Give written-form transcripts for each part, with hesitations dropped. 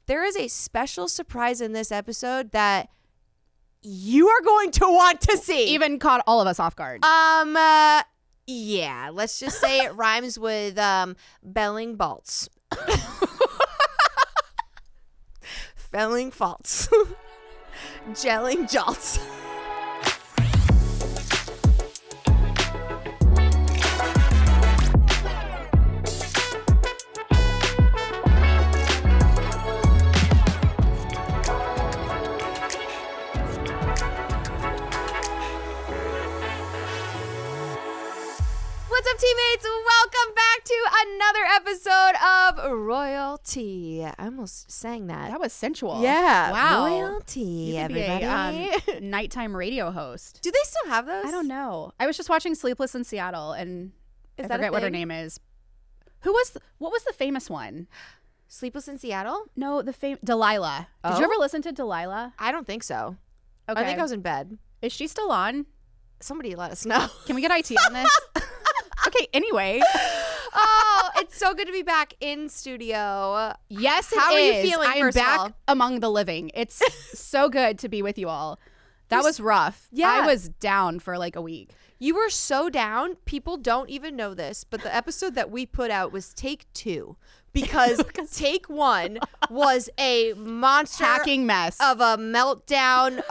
there is a special surprise in this episode that you are going to want to see. Even caught all of us off guard. Yeah, let's just say it rhymes with belling bolts. Felling faults. Gelling jolts. What's up, teammates? Welcome back to another episode of Royalty. I almost sang that. That was sensual. Yeah. Wow. Royalty, You could everybody. be a nighttime radio host. Do they still have those? I don't know. I was just watching Sleepless in Seattle, and I that a forget what her thing? name is. What was the famous one? Sleepless in Seattle? No, Delilah. Did Oh? you ever listen to Delilah? I don't think so. Okay. I think I was in bed. Is she still on? Somebody let us know. Can we get IT on this? Okay, anyway. Oh, it's so good to be back in studio. Yes, it How are you is. feeling, I'm first of back all? among the living. It's so good to be with you all. That was rough. Yeah. I was down for like a week. You were so down. People don't even know this, but the episode that we put out was take 2 because take 1 was a monster Hacking mess. of a meltdown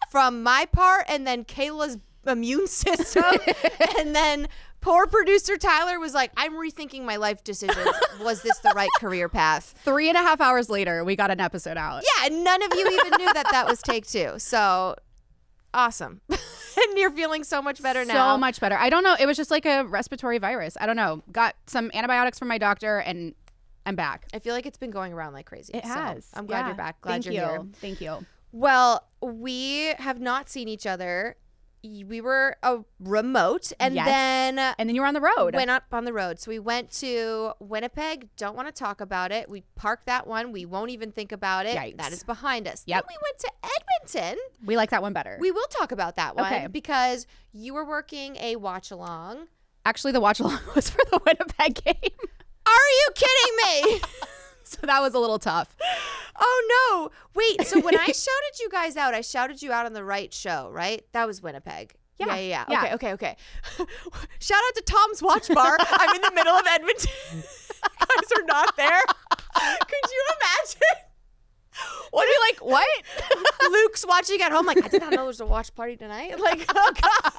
from my part, and then Kayla's immune system, and then poor producer Tyler was like, I'm rethinking my life decisions. Was this the right career path? 3.5 hours later, we got an episode out. Yeah, and none of you even knew that was take 2. So awesome. And you're feeling so much better now. So much better. I don't know. It was just like a respiratory virus. I don't know. Got some antibiotics from my doctor, and I'm back. I feel like it's been going around like crazy. It So has. I'm glad Yeah. you're back. Glad Thank you're here. Thank you. Well, we have not seen each other. We were remote, and Yes. then And then you were on the road. went up on the road. So we went to Winnipeg. Don't want to talk about it. We parked that one. We won't even think about it. Yikes. That is behind us. Yep. Then we went to Edmonton. We like that one better. We will talk about that one Okay. because you were working a watch along. Actually, the watch along was for the Winnipeg game. Are you kidding me? So that was a little tough. Oh no. Wait, so when I shouted you guys out, I shouted you out on the right show, right? That was Winnipeg. Yeah. Yeah. Okay. Shout out to Tom's Watch Bar. I'm in the middle of Edmonton. You guys are not there. Could you imagine? What are you like? What? Luke's watching at home like, I did not know there was a watch party tonight. Like, oh God.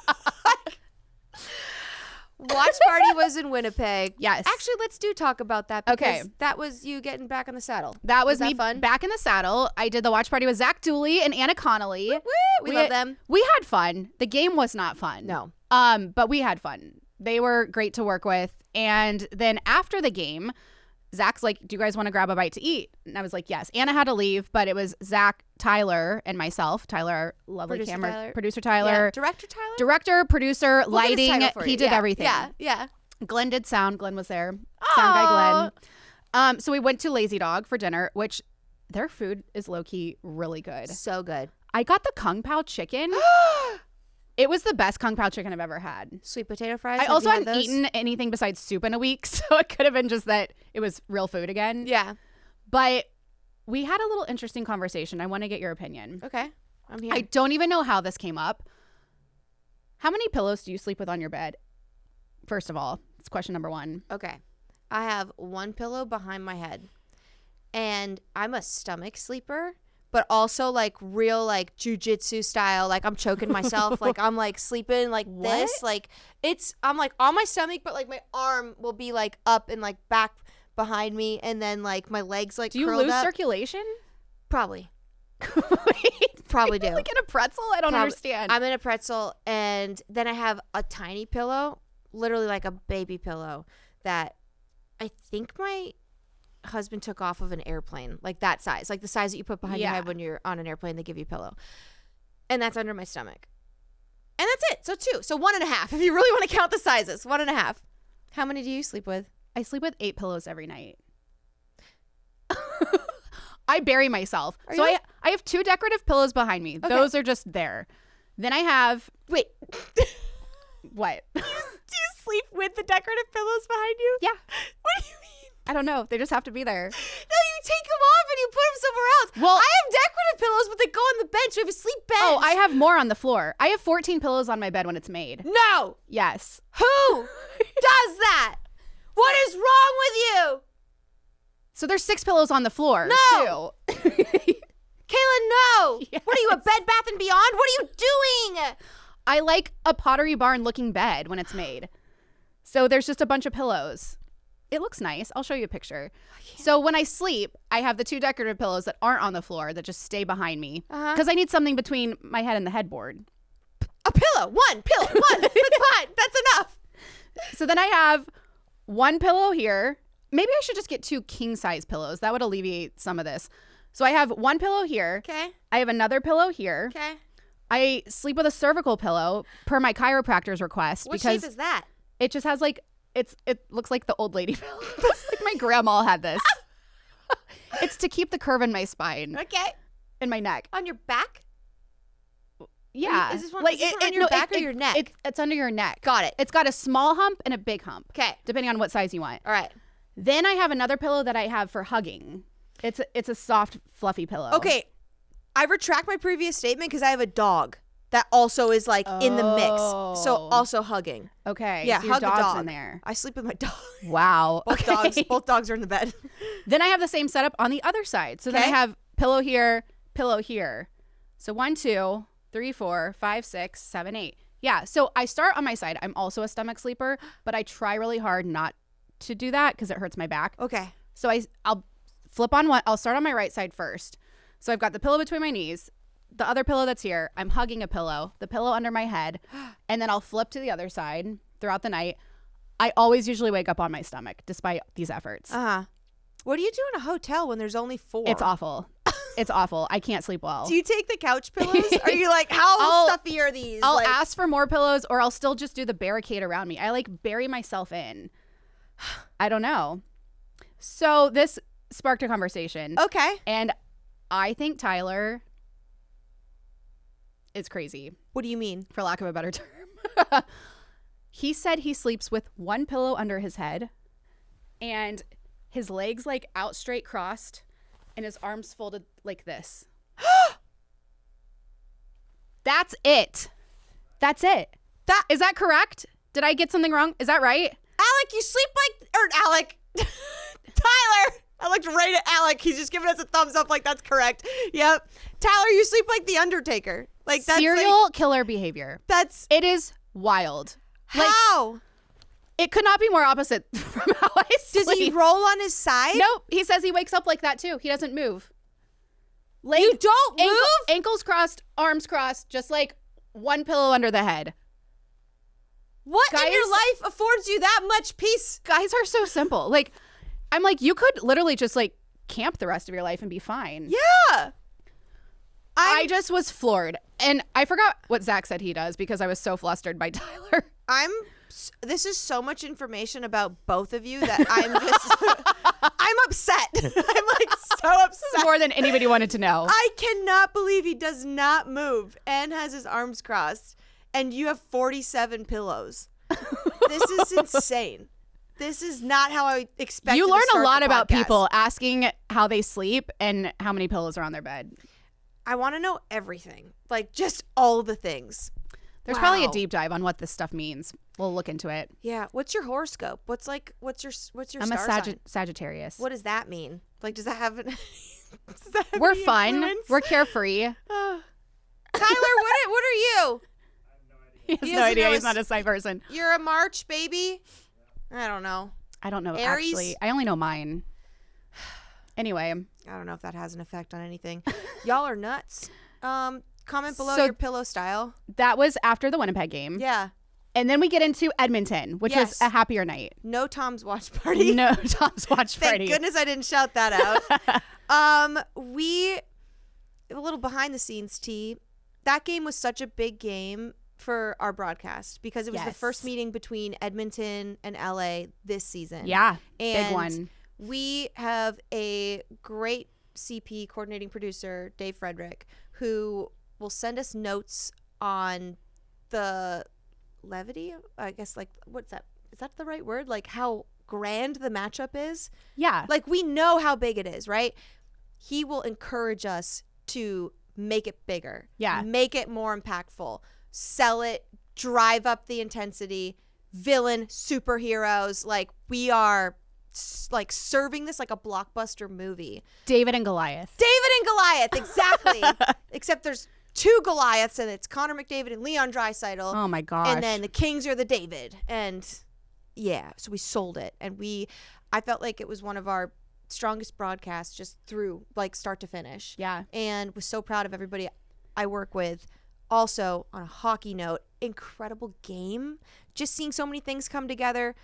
Watch party was in Winnipeg. Yes. Actually, let's talk about that because Okay. that was you getting back on the saddle. That was me fun? back in the saddle. I did the watch party with Zach Dooley and Anna Connolly. Woo, we love them. We had fun. The game was not fun. No. But we had fun. They were great to work with. And then after the game, Zach's like, do you guys want to grab a bite to eat? And I was like, yes. Anna had to leave, but it was Zach, Tyler, and myself. Tyler, our lovely producer Tyler. Yeah. Director Tyler? Director, producer, We'll get his lighting. title for He you. did Yeah. everything. Yeah. Glenn did sound. Glenn was there. Sound guy Glenn. So we went to Lazy Dog for dinner, which their food is low-key really good. So good. I got the Kung Pao chicken. It was the best Kung Pao chicken I've ever had. Sweet potato fries. I Have also you had hadn't those? eaten anything besides soup in a week, so it could have been just that it was real food again. Yeah. But we had a little interesting conversation. I want to get your opinion. Okay. I'm here. I don't even know how this came up. How many pillows do you sleep with on your bed? First of all, it's question number 1. Okay. I have one pillow behind my head. And I'm a stomach sleeper, but also like real like jujitsu style. Like I'm choking myself. Like I'm like sleeping like this. Like I'm like on my stomach, but like my arm will be like up and like back behind me. And then like my legs like Do you curled lose up. circulation? Probably. Wait, Probably do. Like in a pretzel? I don't understand. I'm in a pretzel, and then I have a tiny pillow, literally like a baby pillow, that I think my husband took off of an airplane, like that size, like the size that you put behind your head when you're on an airplane. They give you a pillow, and that's under my stomach, and that's it. So 2, so 1.5. If you really want to count the sizes, 1.5. How many do you sleep with? I sleep with 8 pillows every night. I bury myself. I have 2 decorative pillows behind me. Okay. Those are just there. Then I have Wait. what? Do you sleep with the decorative pillows behind you? Yeah. What do you mean? I don't know. They just have to be there. No, you take them off and you put them Well, I have decorative pillows, but they go on the bench. We have a sleep bench. Oh, I have more on the floor. I have 14 pillows on my bed when it's made. No. Yes. Who does that? What is wrong with you? So there's 6 pillows on the floor, No. too. Kayla, no. Yes. What are you, a Bed Bath & Beyond? What are you doing? I like a Pottery Barn looking bed when it's made. So there's just a bunch of pillows. It looks nice. I'll show you a picture. So when I sleep, I have the 2 decorative pillows that aren't on the floor that just stay behind me because I need something between my head and the headboard. A pillow. One pillow. One. That's fine. That's enough. So then I have 1 pillow here. Maybe I should just get 2 king size pillows. That would alleviate some of this. So I have 1 pillow here. Okay. I have another pillow here. Okay. I sleep with a cervical pillow per my chiropractor's request. What because shape is that? it just has like, it looks like the old lady pillow. It's like my grandma had this. It's to keep the curve in my spine. Okay. In my neck. On your back? Yeah. Is this one on your back or your neck? It's under your neck. Got it. It's got a small hump and a big hump. Okay. Depending on what size you want. All right. Then I have another pillow that I have for hugging. It's a soft, fluffy pillow. Okay. I retract my previous statement because I have a dog that also is like in the mix. So also hugging. Okay. Yeah, so your hug the dog's dog. in there. I sleep with my dog. Wow. Both dogs are in the bed. Then I have the same setup on the other side. So then I have pillow here, pillow here. So 1, 2, 3, 4, 5, 6, 7, 8. Yeah. So I start on my side. I'm also a stomach sleeper, but I try really hard not to do that because it hurts my back. Okay. So I'll flip on one. I'll start on my right side first. So I've got the pillow between my knees, the other pillow that's here. I'm hugging a pillow, the pillow under my head, and then I'll flip to the other side throughout the night. I always usually wake up on my stomach despite these efforts. What do you do in a hotel when there's only 4? It's awful. It's awful. I can't sleep well. Do you take the couch pillows? Are you like, how stuffy are these? I'll ask for more pillows or I'll still just do the barricade around me. I like bury myself in. I don't know. So this sparked a conversation. Okay. And I think Tyler is crazy. What do you mean? For lack of a better term. He said he sleeps with 1 pillow under his head and his legs like out straight crossed and his arms folded like this. That's it. That's it. Is that correct? Did I get something wrong? Is that right? Alec, you sleep like, or Alec, Tyler. I looked right at Alec. He's just giving us a thumbs up like that's correct. Yep. Tyler, you sleep like the Undertaker. Like that's serial killer behavior. It is wild. How? Like, it could not be more opposite from how I sleep. Does he roll on his side? Nope. He says he wakes up like that too. He doesn't move. You don't move? Ankles crossed, arms crossed, just like 1 pillow under the head. What in your life affords you that much peace? Guys are so simple. Like, I'm like, you could literally just like camp the rest of your life and be fine. Yeah. I just was floored. And I forgot what Zach said he does because I was so flustered by Tyler. This is so much information about both of you that I'm just, I'm upset. I'm like so upset. More than anybody wanted to know. I cannot believe he does not move and has his arms crossed. And you have 47 pillows. This is insane. This is not how I expected. You learn a lot about podcast. people asking how they sleep and how many pillows are on their bed. I want to know everything. Like just all the things. There's probably a deep dive on what this stuff means. We'll look into it. Yeah. What's your horoscope? What's your I'm star a sign? Sagittarius. What does that mean? Like, does that have We're any fun. influence? We're carefree. Tyler, what are you? He has no idea. He's not a side person. You're a March baby? I don't know. I don't know, Aries? actually. I only know mine. Anyway. I don't know if that has an effect on anything. Y'all are nuts. Comment below So your pillow style. that was after the Winnipeg game. Yeah. And then we get into Edmonton, which was a happier night. No Tom's watch party. No Tom's watch party. Thank goodness I didn't shout that out. A little behind the scenes tea. That game was such a big game for our broadcast because it was the first meeting between Edmonton and LA this season. Yeah, and big one. We have a great CP coordinating producer, Dave Frederick, who will send us notes on the levity, I guess, like, what's that? Is that the right word? Like how grand the matchup is? Yeah. Like we know how big it is, right? he will encourage us to make it bigger. Yeah. Make it more impactful. Sell it, drive up the intensity, villain, superheroes. Like, we are like serving this like a blockbuster movie. David and Goliath. David and Goliath, exactly. Except there's 2 Goliaths, and it's Connor McDavid and Leon Draisaitl. Oh my gosh. And then the Kings are the David. And yeah, so we sold it. And I felt like it was one of our strongest broadcasts just through like start to finish. Yeah. And was so proud of everybody I work with. Also, on a hockey note, incredible game. Just seeing so many things come together.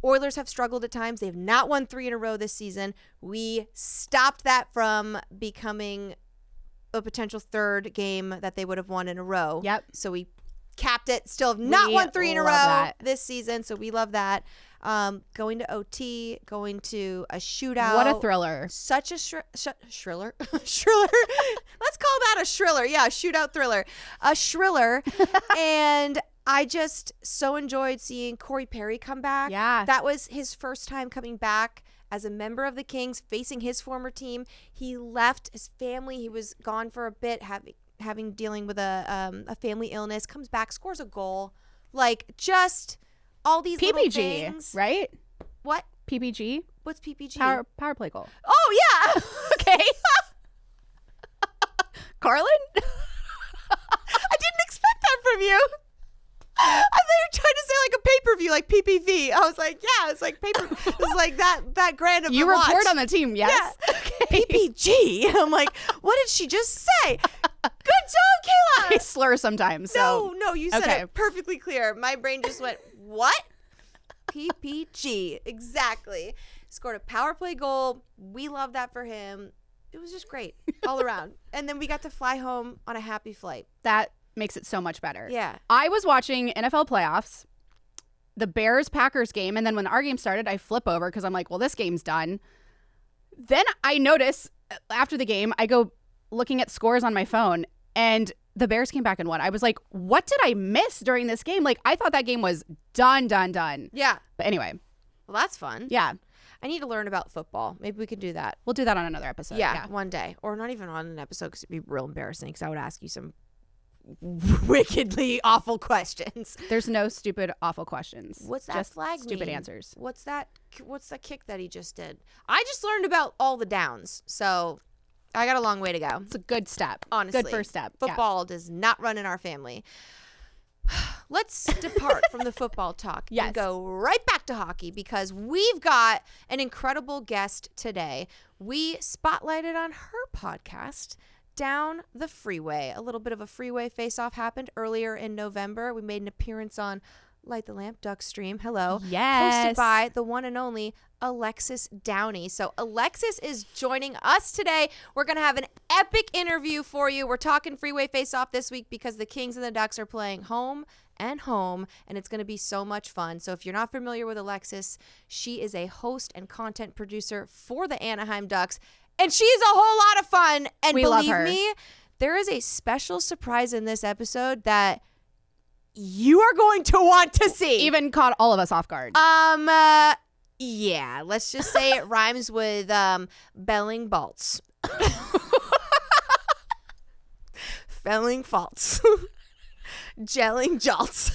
Oilers have struggled at times. They have not won 3 in a row this season. We stopped that from becoming a potential 3rd game that they would have won in a row. Yep. So we capped it. Still have not won 3 in a row this season. So we love that. Going to OT, going to a shootout. What a thriller. Such a shriller. Shriller. Let's call that a shriller. Yeah, a shootout thriller. A shriller. And I just so enjoyed seeing Corey Perry come back. Yeah. That was his first time coming back as a member of the Kings, facing his former team. He left his family. He was gone for a bit, dealing with a family illness, comes back, scores a goal. Like, just all these little things. Right? What? PPG? What's PPG? Power play goal. Oh, yeah. Okay. Carlin? I didn't expect that from you. I thought you were trying to say like a pay-per-view, like PPV. I was like, yeah, it's like paper. It was like that grand of You the watch. report on the team, yes? Yeah. Okay. PPG. I'm like, what did she just say? Good job, I Kayla. slur sometimes. So. No, you said Okay. it perfectly clear. My brain just went, what? PPG. Exactly. Scored a power play goal. We love that for him. It was just great all around. And then we got to fly home on a happy flight. That makes it so much better. Yeah. I was watching NFL playoffs, the Bears-Packers game, and then when our game started, I flip over because I'm like, well, this game's done. Then I notice after the game, I go looking at scores on my phone, and the Bears came back and won. I was like, what did I miss during this game? Like, I thought that game was done. Yeah. But anyway. Well, that's fun. Yeah. I need to learn about football. Maybe we could do that. We'll do that on another episode. Yeah, one day. Or not even on an episode because it'd be real embarrassing because I would ask you some wickedly awful questions. There's no stupid, awful questions. What's that just flag stupid mean? answers. What's that kick that he just did? I just learned about all the downs. So I got a long way to go. It's a good step. Honestly. Good first step. Football does not run in our family. Let's depart from the football talk and go right back to hockey because we've got an incredible guest today. We spotlighted on her podcast, Down the Freeway. A little bit of a Freeway Faceoff happened earlier in November. We made an appearance on Light the Lamp Duck Stream. Hello. Yes. Hosted by the one and only Alexis Downie. So Alexis is joining us today. We're going to have an epic interview for you. We're talking Freeway Faceoff this week because the Kings and the Ducks are playing home, and it's going to be so much fun. So if you're not familiar with Alexis, she is a host and content producer for the Anaheim Ducks, and she's a whole lot of fun. And we love believe her. me, there is a special surprise in this episode that you are going to want to see. Even caught all of us off guard. Yeah, let's just say it rhymes with belling bolts. Felling faults. Gelling jolts.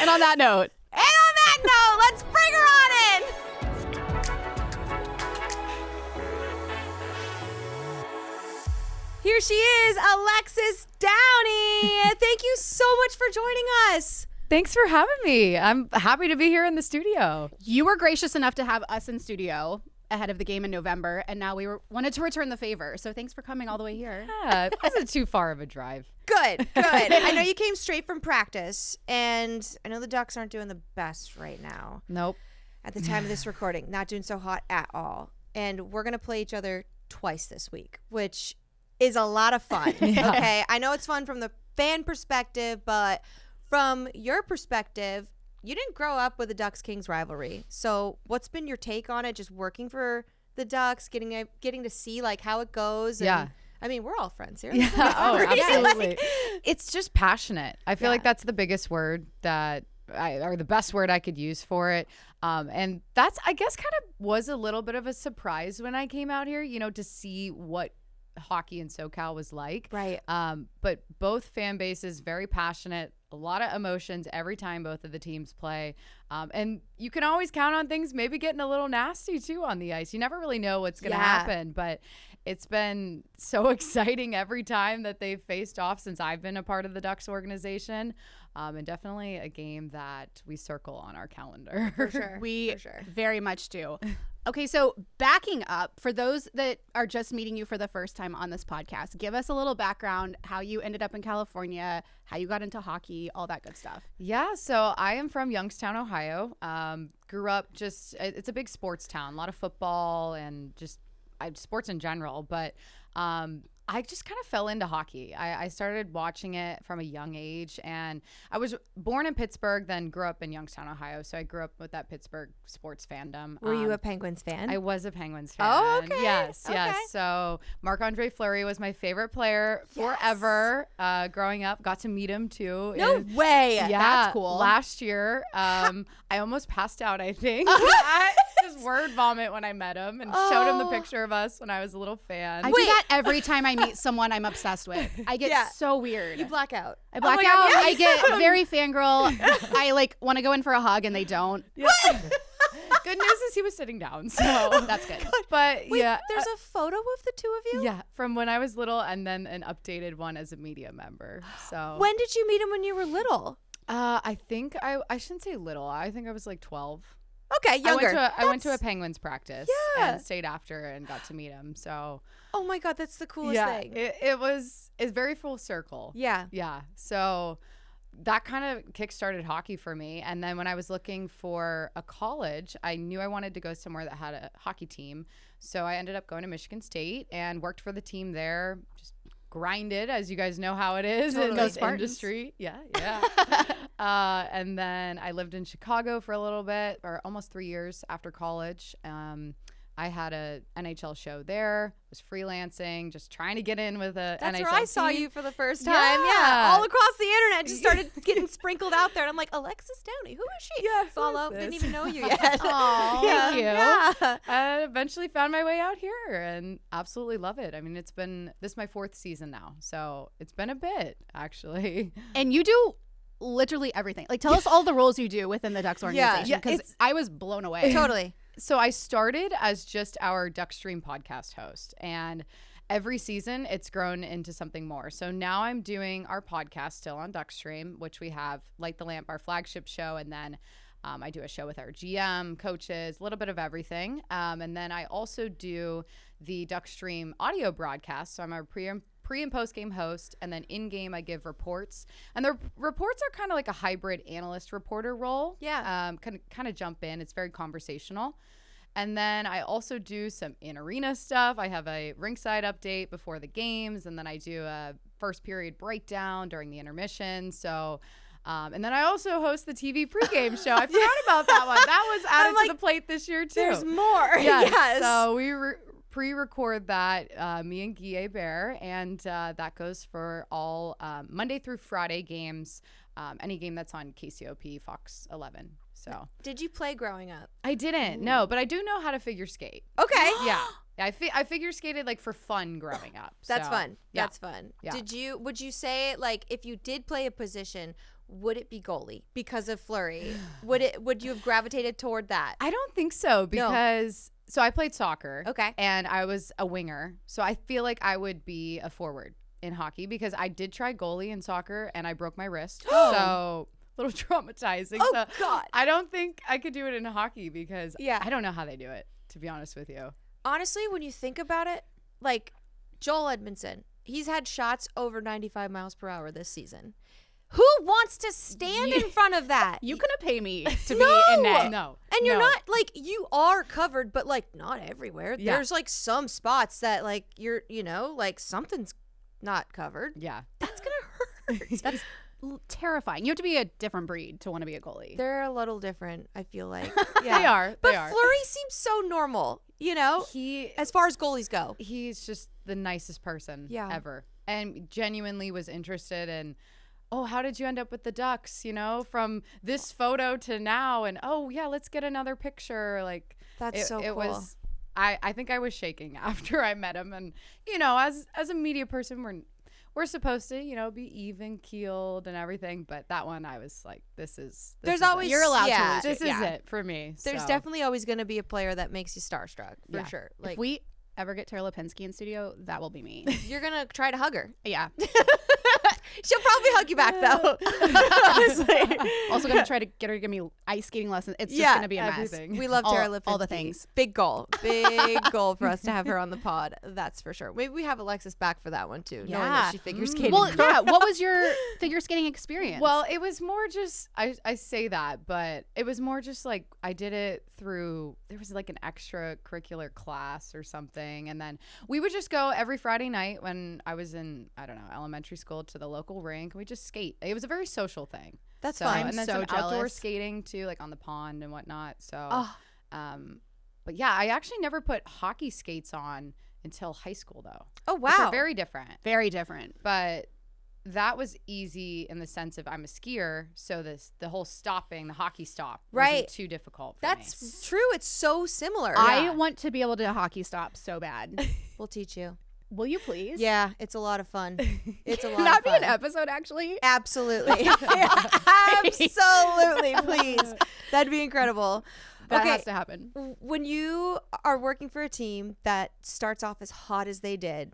And on that note, let's bring her on in. Here she is, Alexis Downie. Thank you so much for joining us. Thanks for having me. I'm happy to be here in the studio. you were gracious enough to have us in studio ahead of the game in November, and now we wanted to return the favor. So thanks for coming all the way here. Yeah, it wasn't too far of a drive. Good. I know you came straight from practice, and I know the Ducks aren't doing the best right now. Nope. At the time of this recording, not doing so hot at all. And we're going to play each other twice this week, which is a lot of fun. Yeah. Okay. I know it's fun from the fan perspective, but from your perspective, you didn't grow up with the Ducks Kings rivalry. So what's been your take on it? Just working for the Ducks, getting to see like how it goes. And, Yeah. I mean, we're all friends here. Yeah. Oh, Right? absolutely. Like, It's just passionate. I feel Yeah. like that's the biggest word that or the best word I could use for it. And that's, I guess, kind of was a little bit of a surprise when I came out here, you know, to see what hockey in SoCal was like. Right. But both fan bases very passionate, a lot of emotions every time both of the teams play. And you can always count on things maybe getting a little nasty too on the ice. You never really know what's going to happen, but it's been so exciting every time that they've faced off since I've been a part of the Ducks organization. And definitely a game that we circle on our calendar. For sure. We very much do. Okay, so backing up, for those that are just meeting you for the first time on this podcast, give us a little background, how you ended up in California, how you got into hockey, all that good stuff. Yeah, so I am from Youngstown, Ohio. Grew up it's a big sports town, a lot of football and just sports in general, but I just kind of fell into hockey. I started watching it from a young age, and I was born in Pittsburgh, then grew up in Youngstown, Ohio. So I grew up with that Pittsburgh sports fandom. Were you a Penguins fan? I was a Penguins fan. Oh, okay. Yes. Okay. So Marc-Andre Fleury was my favorite player forever growing up. Got to meet him too. No way. Yeah, That's cool. Last year, I almost passed out, I think. Just word vomit when I met him and showed him the picture of us when I was a little fan. I do that every time I meet someone I'm obsessed with. I get so weird. You black out. I black out. I get very fangirl. I want to go in for a hug and they don't. Yeah. Good news is he was sitting down, so that's good. But Wait, yeah, there's a photo of the two of you? Yeah, from when I was little, and then an updated one as a media member. So When did you meet him when you were little? I think I shouldn't say little. I think I was like 12. Okay, younger. I went to a Penguins practice and stayed after and got to meet him. So oh my God, that's the coolest thing. It's very full circle. Yeah. Yeah. So that kind of kickstarted hockey for me. And then when I was looking for a college, I knew I wanted to go somewhere that had a hockey team. So I ended up going to Michigan State and worked for the team there. Just grinded, as you guys know how it is in this industry. Yeah. And then I lived in Chicago for a little bit, or almost 3 years after college. I had a NHL show there, was freelancing, just trying to get in with a That's NHL where I saw team. you for the first time. Yeah. All across the internet, just started getting sprinkled out there. And I'm like, Alexis Downie, who is she? Yeah, follow. who is Didn't this? even know you yet. Aw, thank you. Yeah. I eventually found my way out here and absolutely love it. I mean, this is my 4th season now, so it's been a bit, actually. And you do literally everything. Like, tell us all the roles you do within the Ducks organization, because I was blown away. Totally. So I started as just our Duckstream podcast host, and every season it's grown into something more. So now I'm doing our podcast still on Duckstream, which we have Light the Lamp, our flagship show, and then I do a show with our GM, coaches, a little bit of everything. And then I also do the Duckstream audio broadcast. So I'm our pre and post game host, and then in game I give reports, and the reports are kind of like a hybrid analyst reporter role. Kind of jump in. It's very conversational. And then I also do some in arena stuff. I have a rinkside update before the games, and then I do a first period breakdown during the intermission. So and then I also host the TV pregame show. I forgot about that one. That was added to the plate this year too. There's more. Yes. So we pre-record that, me and Guy Bear, and that goes for all Monday through Friday games, any game that's on KCOP Fox 11. So Did you play growing up? I didn't, no, but I do know how to figure skate. Okay. Yeah. I figure skated like for fun growing up. That's so, fun. Yeah. That's fun. Yeah. Would you say, like, if you did play a position, would it be goalie because of Fleury? Would you have gravitated toward that? I don't think so, because so I played soccer. Okay. And I was a winger. So I feel like I would be a forward in hockey, because I did try goalie in soccer and I broke my wrist. So a little traumatizing. Oh, so God. I don't think I could do it in hockey, because Yeah. I don't know how they do it, to be honest with you. Honestly, when you think about it, like Joel Edmondson, he's had shots over 95 miles per hour this season. Who wants to stand in front of that? You couldn't pay me to No. be in net. No. And you're no. not, like, you are covered, but, like, not everywhere. Yeah. There's, like, some spots that, like, you're, like, something's not covered. Yeah. That's going to hurt. That's terrifying. You have to be a different breed to want to be a goalie. They're a little different, I feel like. They are. But They are. Fleury seems so normal, as far as goalies go. He's just the nicest person Yeah. ever, and genuinely was interested in oh, how did you end up with the Ducks, from this photo to now? And, oh, yeah, let's get another picture. Like, That's so it cool. was, I think I was shaking after I met him. And, as a media person, we're supposed to, be even keeled and everything. But that one, I was like, There's always, you're allowed to lose this it. is it for me. There's so. definitely always going to be a player that makes you starstruck, for sure. Like, if we ever get Tara Lipinski in studio, that will be me. you're going to try to hug her. Yeah. She'll probably hug you back, though. Honestly. Also going to try to get her to give me ice skating lessons. It's just going to be a everything. mess. We love Tara Lipinski. All the things. Big goal. Big goal for us to have her on the pod. That's for sure. Maybe we have Alexis back for that one, too. Knowing that she figure skated. Well, yeah. What was your figure skating experience? Well, it was more just, I say that, but it was more just like I did it through, there was like an extracurricular class or something. And then we would just go every Friday night when I was in, I don't know, elementary school to the local rink. We just skate. It was a very social thing. That's so, fine. And then so some outdoor jealous. skating too, like on the pond and whatnot. So, but yeah, I actually never put hockey skates on until high school though. Oh, Which are wow. very different. very different. But that was easy in the sense of I'm a skier, so the whole stopping, the hockey stop, Right. wasn't too difficult for me. That's true. It's so similar. I want to be able to hockey stop so bad. We'll teach you. Will you please? Yeah, it's a lot of fun. It's a lot Can that of be fun. an episode, actually? Absolutely. Absolutely, please. That'd be incredible. That has to happen. When you are working for a team that starts off as hot as they did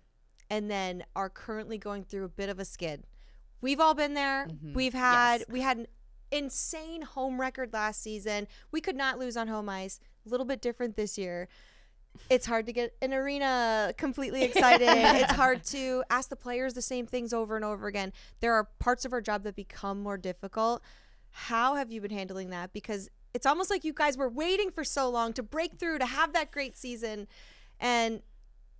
and then are currently going through a bit of a skid, we've all been there. We had an insane home record last season. We could not lose on home ice. A little bit different this year. It's hard to get an arena completely excited. It's hard to ask the players the same things over and over again. There are parts of our job that become more difficult. How have you been handling that? Because it's almost like you guys were waiting for so long to break through, to have that great season. And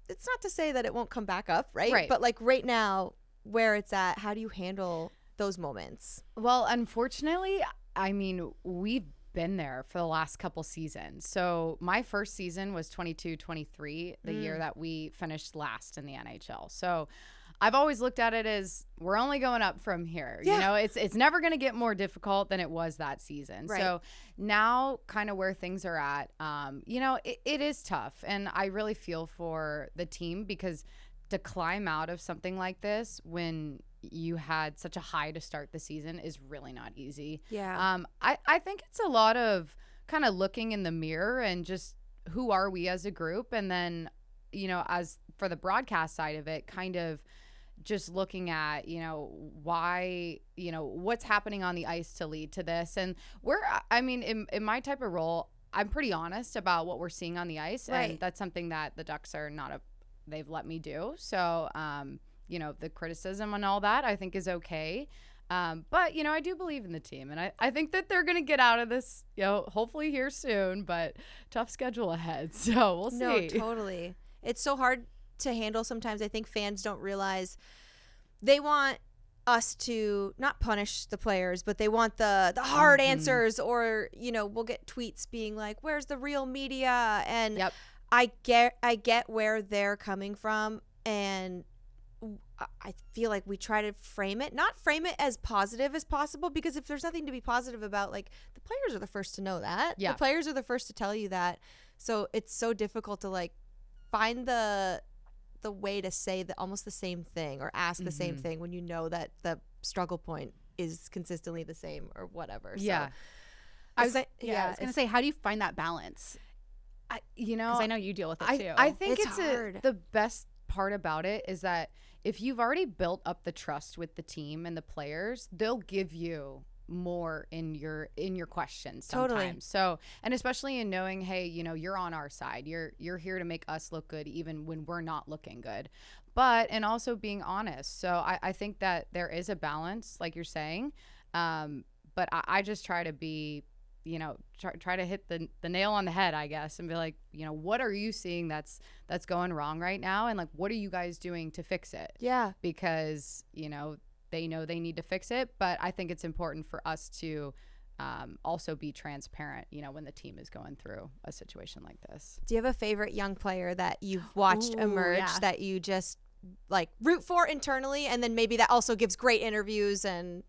it's not to say that it won't come back up, right? Right. But like right now, where it's at, how do you handle those moments? Well, unfortunately, I mean, we've been there for the last couple seasons. So my first season was 22-23, the year that we finished last in the NHL. So I've always looked at it as we're only going up from here. Yeah. It's never going to get more difficult than it was that season. Right. So now kind of where things are at, it is tough. And I really feel for the team because to climb out of something like this when you had such a high to start the season is really not easy. Yeah. I think it's a lot of kind of looking in the mirror and just who are we as a group? And then, as for the broadcast side of it, kind of just looking at, why, what's happening on the ice to lead to this. And in my type of role, I'm pretty honest about what we're seeing on the ice. Right. And that's something that the Ducks are they've let me do. So, the criticism and all that I think is okay. But, I do believe in the team and I think that they're going to get out of this, hopefully here soon, but tough schedule ahead. So we'll see. No, totally. It's so hard to handle sometimes. I think fans don't realize they want us to not punish the players, but they want the hard answers or, we'll get tweets being like, where's the real media? And Yep. I get where they're coming from. And I feel like we try to not frame it as positive as possible, because if there's nothing to be positive about, like, the players are the first to know that. Yeah. The players are the first to tell you that. So it's so difficult to like find the way to say almost the same thing or ask the same thing when you know that the struggle point is consistently the same or whatever. Yeah. So, I was going it's to say, how do you find that balance? Because I know you deal with it too. I think It's hard. the best part about it is that if you've already built up the trust with the team and the players, they'll give you more in your questions sometimes. Totally. So, and especially in knowing, hey, you're on our side. You're here to make us look good even when we're not looking good. And also being honest. So I think that there is a balance, like you're saying. But I just try to be, try to hit the nail on the head, I guess, and be like, what are you seeing that's going wrong right now? And like, what are you guys doing to fix it? Yeah. Because, they know they need to fix it. But I think it's important for us to also be transparent, when the team is going through a situation like this. Do you have a favorite young player that you've watched Ooh, emerge yeah. that you just like root for internally, and then maybe that also gives great interviews and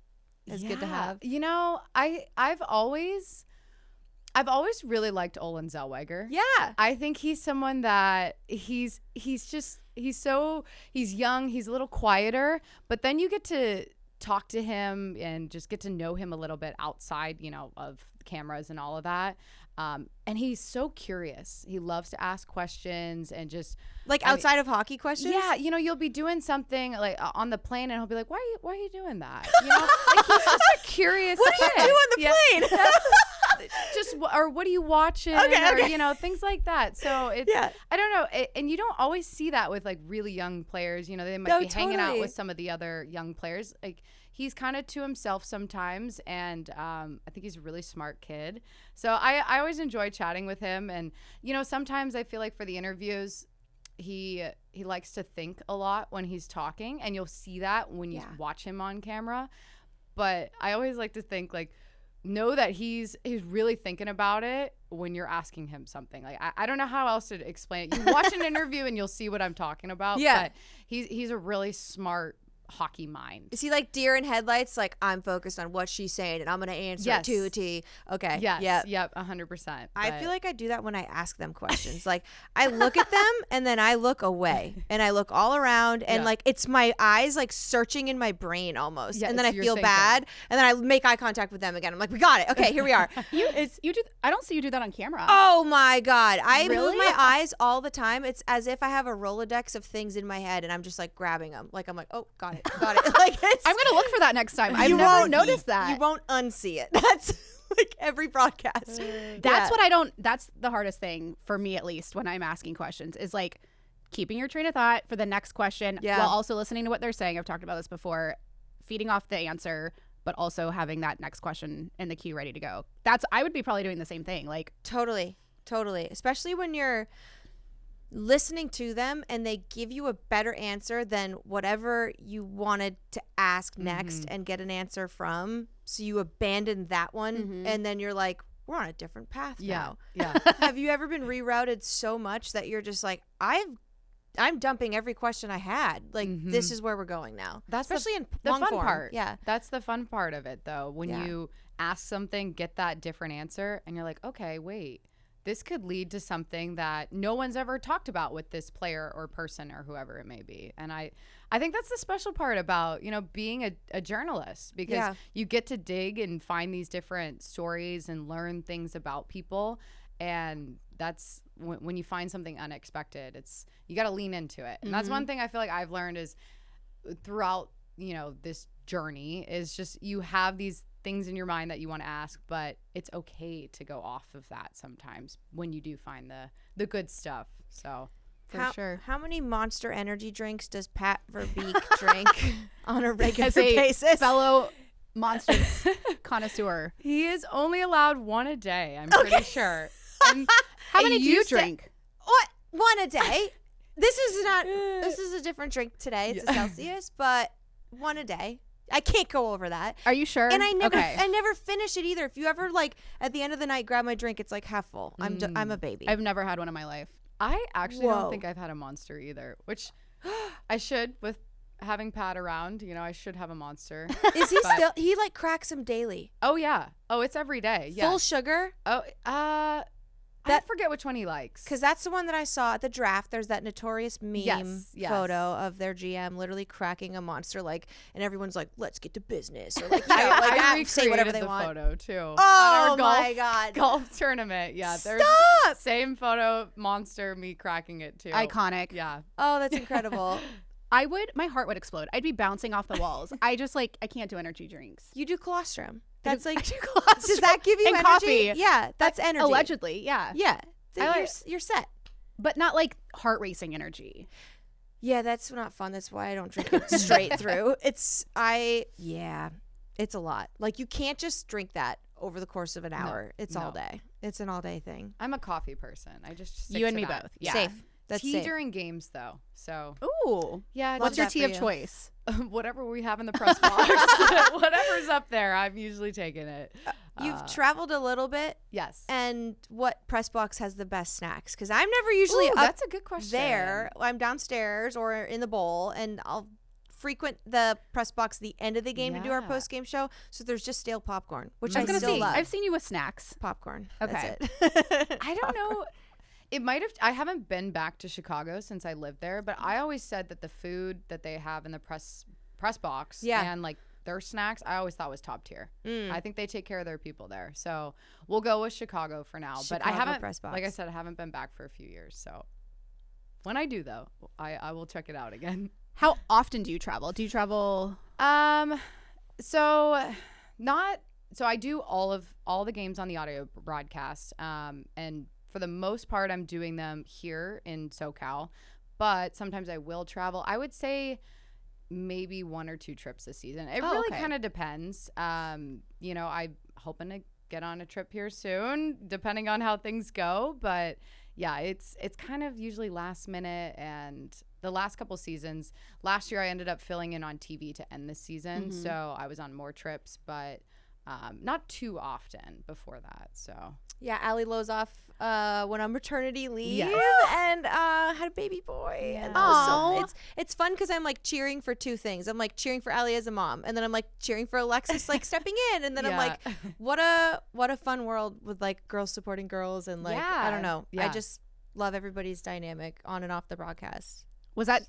is good to have. You know, I've always really liked Olin Zellweger. Yeah. I think he's someone that he's young, he's a little quieter, but then you get to talk to him and just get to know him a little bit outside, you know, of cameras and all of that. And he's so curious. He loves to ask questions and just like outside of hockey questions. Yeah, you know, you'll be doing something like on the plane, and he'll be like, "Why are you doing that?" You know, like he's just a curious. What do you do on the plane? Just or what are you watching? Okay. Or, you know, things like that. So it's I don't know, and you don't always see that with like really young players. You know, they might be hanging out with some of the other young players. Like he's kind of to himself sometimes, and I think he's a really smart kid. So I always enjoy chatting with him, and you know, sometimes I feel like for the interviews, he likes to think a lot when he's talking, and you'll see that when you watch him on camera. But I always like to think like, know that he's really thinking about it when you're asking him something. Like I don't know how else to explain it. You watch an interview and you'll see what I'm talking about. Yeah. But he's a really smart hockey mind. Is he like deer in headlights? Like, I'm focused on what she's saying and I'm going to answer it to a T. Okay. Yes. Yep. 100%. I feel like I do that when I ask them questions. Like, I look at them and then I look away and I look all around and like it's my eyes like searching in my brain almost. Yeah, and then I feel bad and then I make eye contact with them again. I'm like, we got it. Okay, here we are. I don't see you do that on camera. Oh my God. I Really? move my eyes all the time. It's as if I have a Rolodex of things in my head and I'm just like grabbing them. Like, I'm like, oh, got it. Like, it's, I'm gonna look for that next time. I've never won't noticed that. You won't unsee it. That's like every broadcast. That's the hardest thing for me, at least when I'm asking questions, is like keeping your train of thought for the next question while also listening to what they're saying. I've talked about this before, feeding off the answer, but also having that next question in the queue ready to go. I would be probably doing the same thing. Like Totally. Especially when you're listening to them and they give you a better answer than whatever you wanted to ask next and get an answer from. So you abandon that one and then you're like, we're on a different path now. Yeah. Have you ever been rerouted so much that you're just like, I'm dumping every question I had. Like, this is where we're going now. That's especially in the long fun form. part. Yeah. That's the fun part of it, though. When you ask something, get that different answer, and you're like, okay, wait, this could lead to something that no one's ever talked about with this player or person or whoever it may be. And I think that's the special part about, you know, being a journalist, because you get to dig and find these different stories and learn things about people. And that's when you find something unexpected, you got to lean into it. And that's one thing I feel like I've learned is throughout, you know, this journey is just you have these things in your mind that you want to ask, but it's okay to go off of that sometimes when you do find the good stuff. So for sure. How many Monster Energy drinks does Pat Verbeek drink on a regular As a basis? fellow Monster connoisseur. He is only allowed one a day, I'm pretty sure. And how many do you drink? What? One a day? This is a different drink today. It's a Celsius, but one a day. I can't go over that. Are you sure? And I never finish it either. If you ever like at the end of the night grab my drink, it's like half full. I'm a baby. I've never had one in my life. I actually don't think I've had a Monster either, which I should. With having Pat around, you know, I should have a Monster. Is he still? He like cracks them daily. Oh yeah. Oh, it's every day. Yeah. Full sugar. Oh, I forget which one he likes. Because that's the one that I saw at the draft. There's that notorious meme photo of their GM literally cracking a Monster, like, and everyone's like, "Let's get to business," or like, you know, like I say whatever they the want. Photo too. Oh my God! Golf tournament. Yeah, there's Stop! Same photo, Monster, me cracking it too. Iconic. Yeah. Oh, that's incredible. My heart would explode. I'd be bouncing off the walls. I can't do energy drinks. You do colostrum. That's like, colostrum does that give you and energy? coffee. Yeah, that's energy. Allegedly, yeah. Yeah. You're set. But not like heart racing energy. Yeah, that's not fun. That's why I don't drink it straight through. It's a lot. Like, you can't just drink that over the course of an hour. It's all day. It's an all day thing. I'm a coffee person. I just stick you and to me that. both. Yeah. Safe. That's tea safe. during games though. So ooh, yeah. What's your that tea for of you? choice? Whatever we have in the press box. Whatever's up there, I'm usually taking it. You've traveled a little bit. Yes. And what press box has the best snacks? Because I'm never usually up that's a good question. there. I'm downstairs or in the bowl, and I'll frequent the press box at the end of the game to do our Yeah. post game show. So there's just stale popcorn, which I I was gonna still say, love. I've seen you with snacks. Popcorn. Okay. That's it. I don't know. It might have. I haven't been back to Chicago since I lived there, but I always said that the food that they have in the press box and like their snacks, I always thought was top tier. I think they take care of their people there. So we'll go with Chicago for now. But I Chicago haven't, press box. like I said, I haven't been back for a few years. So when I do, though, I will check it out again. How often do you travel? Do you travel? So I do all the games on the audio broadcast. And for the most part, I'm doing them here in SoCal, but sometimes I will travel. I would say maybe 1 or 2 trips this season. It really kind of depends. I'm hoping to get on a trip here soon, depending on how things go. But yeah, it's kind of usually last minute. And the last couple seasons, last year I ended up filling in on TV to end this season. So I was on more trips, but not too often before that. So Yeah, Allie Lowe's off went on maternity leave and had a baby boy. Yeah. And that was so, it's fun because I'm like cheering for 2 things. I'm like cheering for Allie as a mom, and then I'm like cheering for Alexis like stepping in, and then I'm like, what a fun world with like girls supporting girls, and like I don't know. I just love everybody's dynamic on and off the broadcast. Was that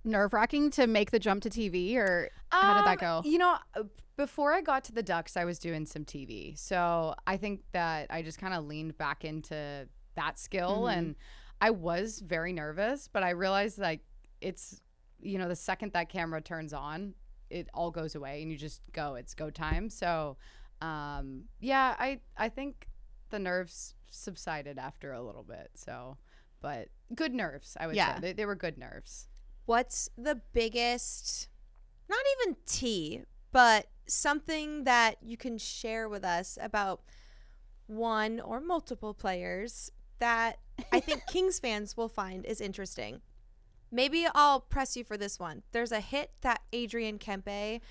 nerve-wracking to make the jump to TV, or how did that go? Before I got to the Ducks, I was doing some TV. So I think that I just kind of leaned back into that skill. And I was very nervous, but I realized like it's, the second that camera turns on, it all goes away and you just go. It's go time. So I think the nerves subsided after a little bit. So, but good nerves, I would say. They were good nerves. What's the biggest, not even tea, but something that you can share with us about one or multiple players that I think Kings fans will find is interesting? Maybe I'll press you for this one. There's a hit that Adrian Kempe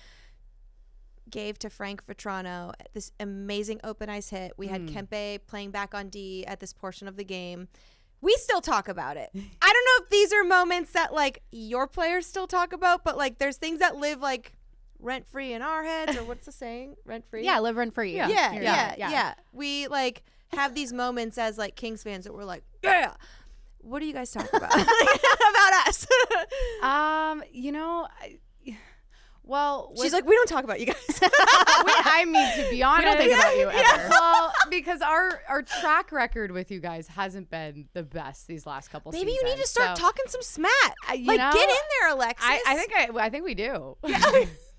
gave to Frank Vetrano, this amazing open ice hit. We had Kempe playing back on D at this portion of the game. We still talk about it. I don't know if these are moments that like your players still talk about, but like there's things that live like rent-free in our heads, or what's the saying? Rent-free? Yeah, live rent-free. Yeah. We like have these moments as like Kings fans that we're like, yeah. What do you guys talk about? About us? Well, she's like, we don't talk about you guys. I mean, to be honest, we don't think about you ever. Well, because our track record with you guys hasn't been the best these last couple Maybe seasons. you need to start talking some smack. Get in there, Alexis. I think we do.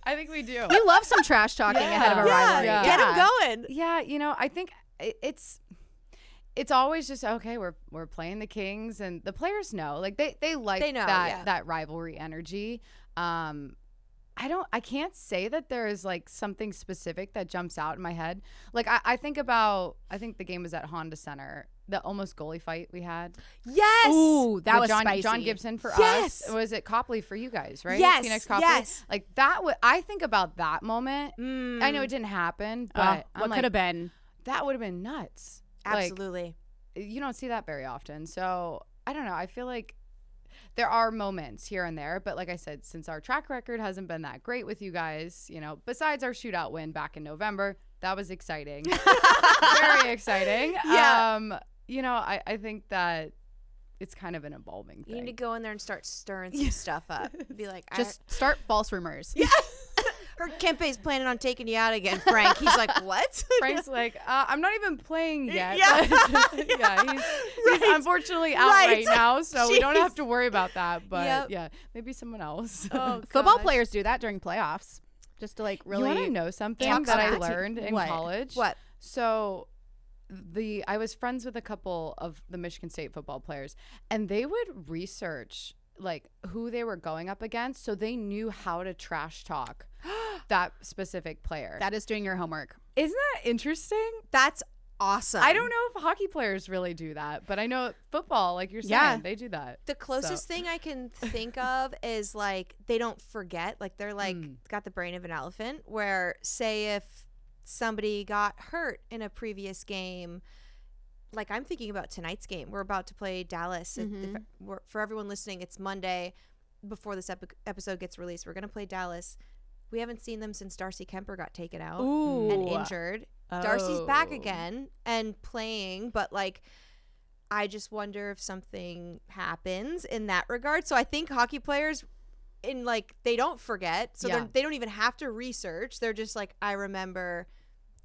I think we do. We love some trash talking ahead of a rivalry. Yeah. Get them going. Yeah, I think it's always just okay. We're playing the Kings, and the players know. Like they like that rivalry energy. I can't say that there is like something specific that jumps out in my head. Like I think the game was at Honda Center, the almost goalie fight we had. Yes. Ooh, that was spicy. John Gibson for us. Was it Copley for you guys, right? Yes. Phoenix Copley. Yes. Like that I think about that moment. I know it didn't happen, but what could have been? That would have been nuts. Absolutely. Like, you don't see that very often. So I don't know. I feel like there are moments here and there, but like I said, since our track record hasn't been that great with you guys, besides our shootout win back in November, that was exciting. Very exciting. Yeah. I think that it's kind of an evolving thing. You need to go in there and start stirring some stuff up. Be like, just start false rumors. Yeah. Heard Kempe's planning on taking you out again, Frank. He's like, what? Frank's like, I'm not even playing yet. Yeah. He's unfortunately out right now, so we don't have to worry about that. But Yep. Maybe someone else. Oh, Football players do that during playoffs, just to like really. You want to know something talk that I about learned in college? What? So I was friends with a couple of the Michigan State football players, and they would research like who they were going up against, so they knew how to trash talk that specific player. That is doing your homework. Isn't that interesting? That's awesome. I don't know if hockey players really do that, but I know football, like you're saying, they do that. The closest thing I can think of is like they don't forget. Like they're like got the brain of an elephant. Where say if somebody got hurt in a previous game, like I'm thinking about tonight's game. We're about to play Dallas. For everyone listening, it's Monday. before this episode gets released, we're going to play Dallas. We haven't seen them since Darcy Kemper got taken out and injured. Darcy's back again and playing, but like, I just wonder if something happens in that regard. So I think hockey players, they don't forget. So they don't even have to research. They're just like, I remember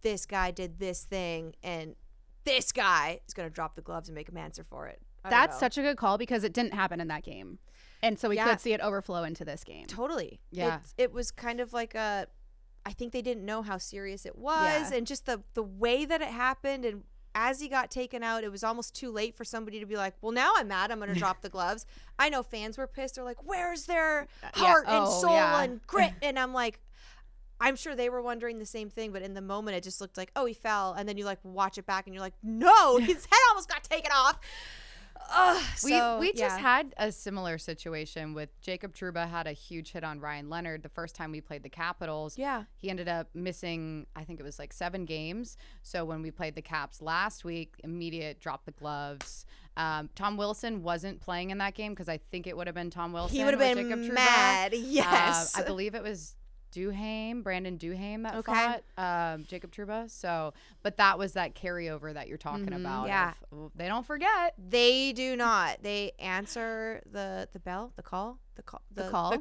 this guy did this thing, and this guy is going to drop the gloves and make him answer for it. That's such a good call because it didn't happen in that game. And so we could see it overflow into this game. Totally. Yeah. It was kind of like I think they didn't know how serious it was, and just the way that it happened. And as he got taken out, it was almost too late for somebody to be like, well, now I'm mad, I'm going to drop the gloves. I know fans were pissed. They're like, where's their heart and soul and grit? And I'm like, I'm sure they were wondering the same thing, but in the moment it just looked like, oh, he fell. And then you like watch it back and you're like, no, his head almost got taken off. We just had a similar situation with Jacob Trouba had a huge hit on Ryan Leonard the first time we played the Capitals. Yeah. He ended up missing, I think it was like 7 games. So when we played the Caps last week, immediate drop the gloves. Tom Wilson wasn't playing in that game because I think it would have been Tom Wilson. He would have been mad. Yes. I believe it was Brandon Duhaime that fought Jacob Trouba. So, but that was that carryover that you're talking about. Yeah. They don't forget. They do not. They answer the bell, the call, the bell.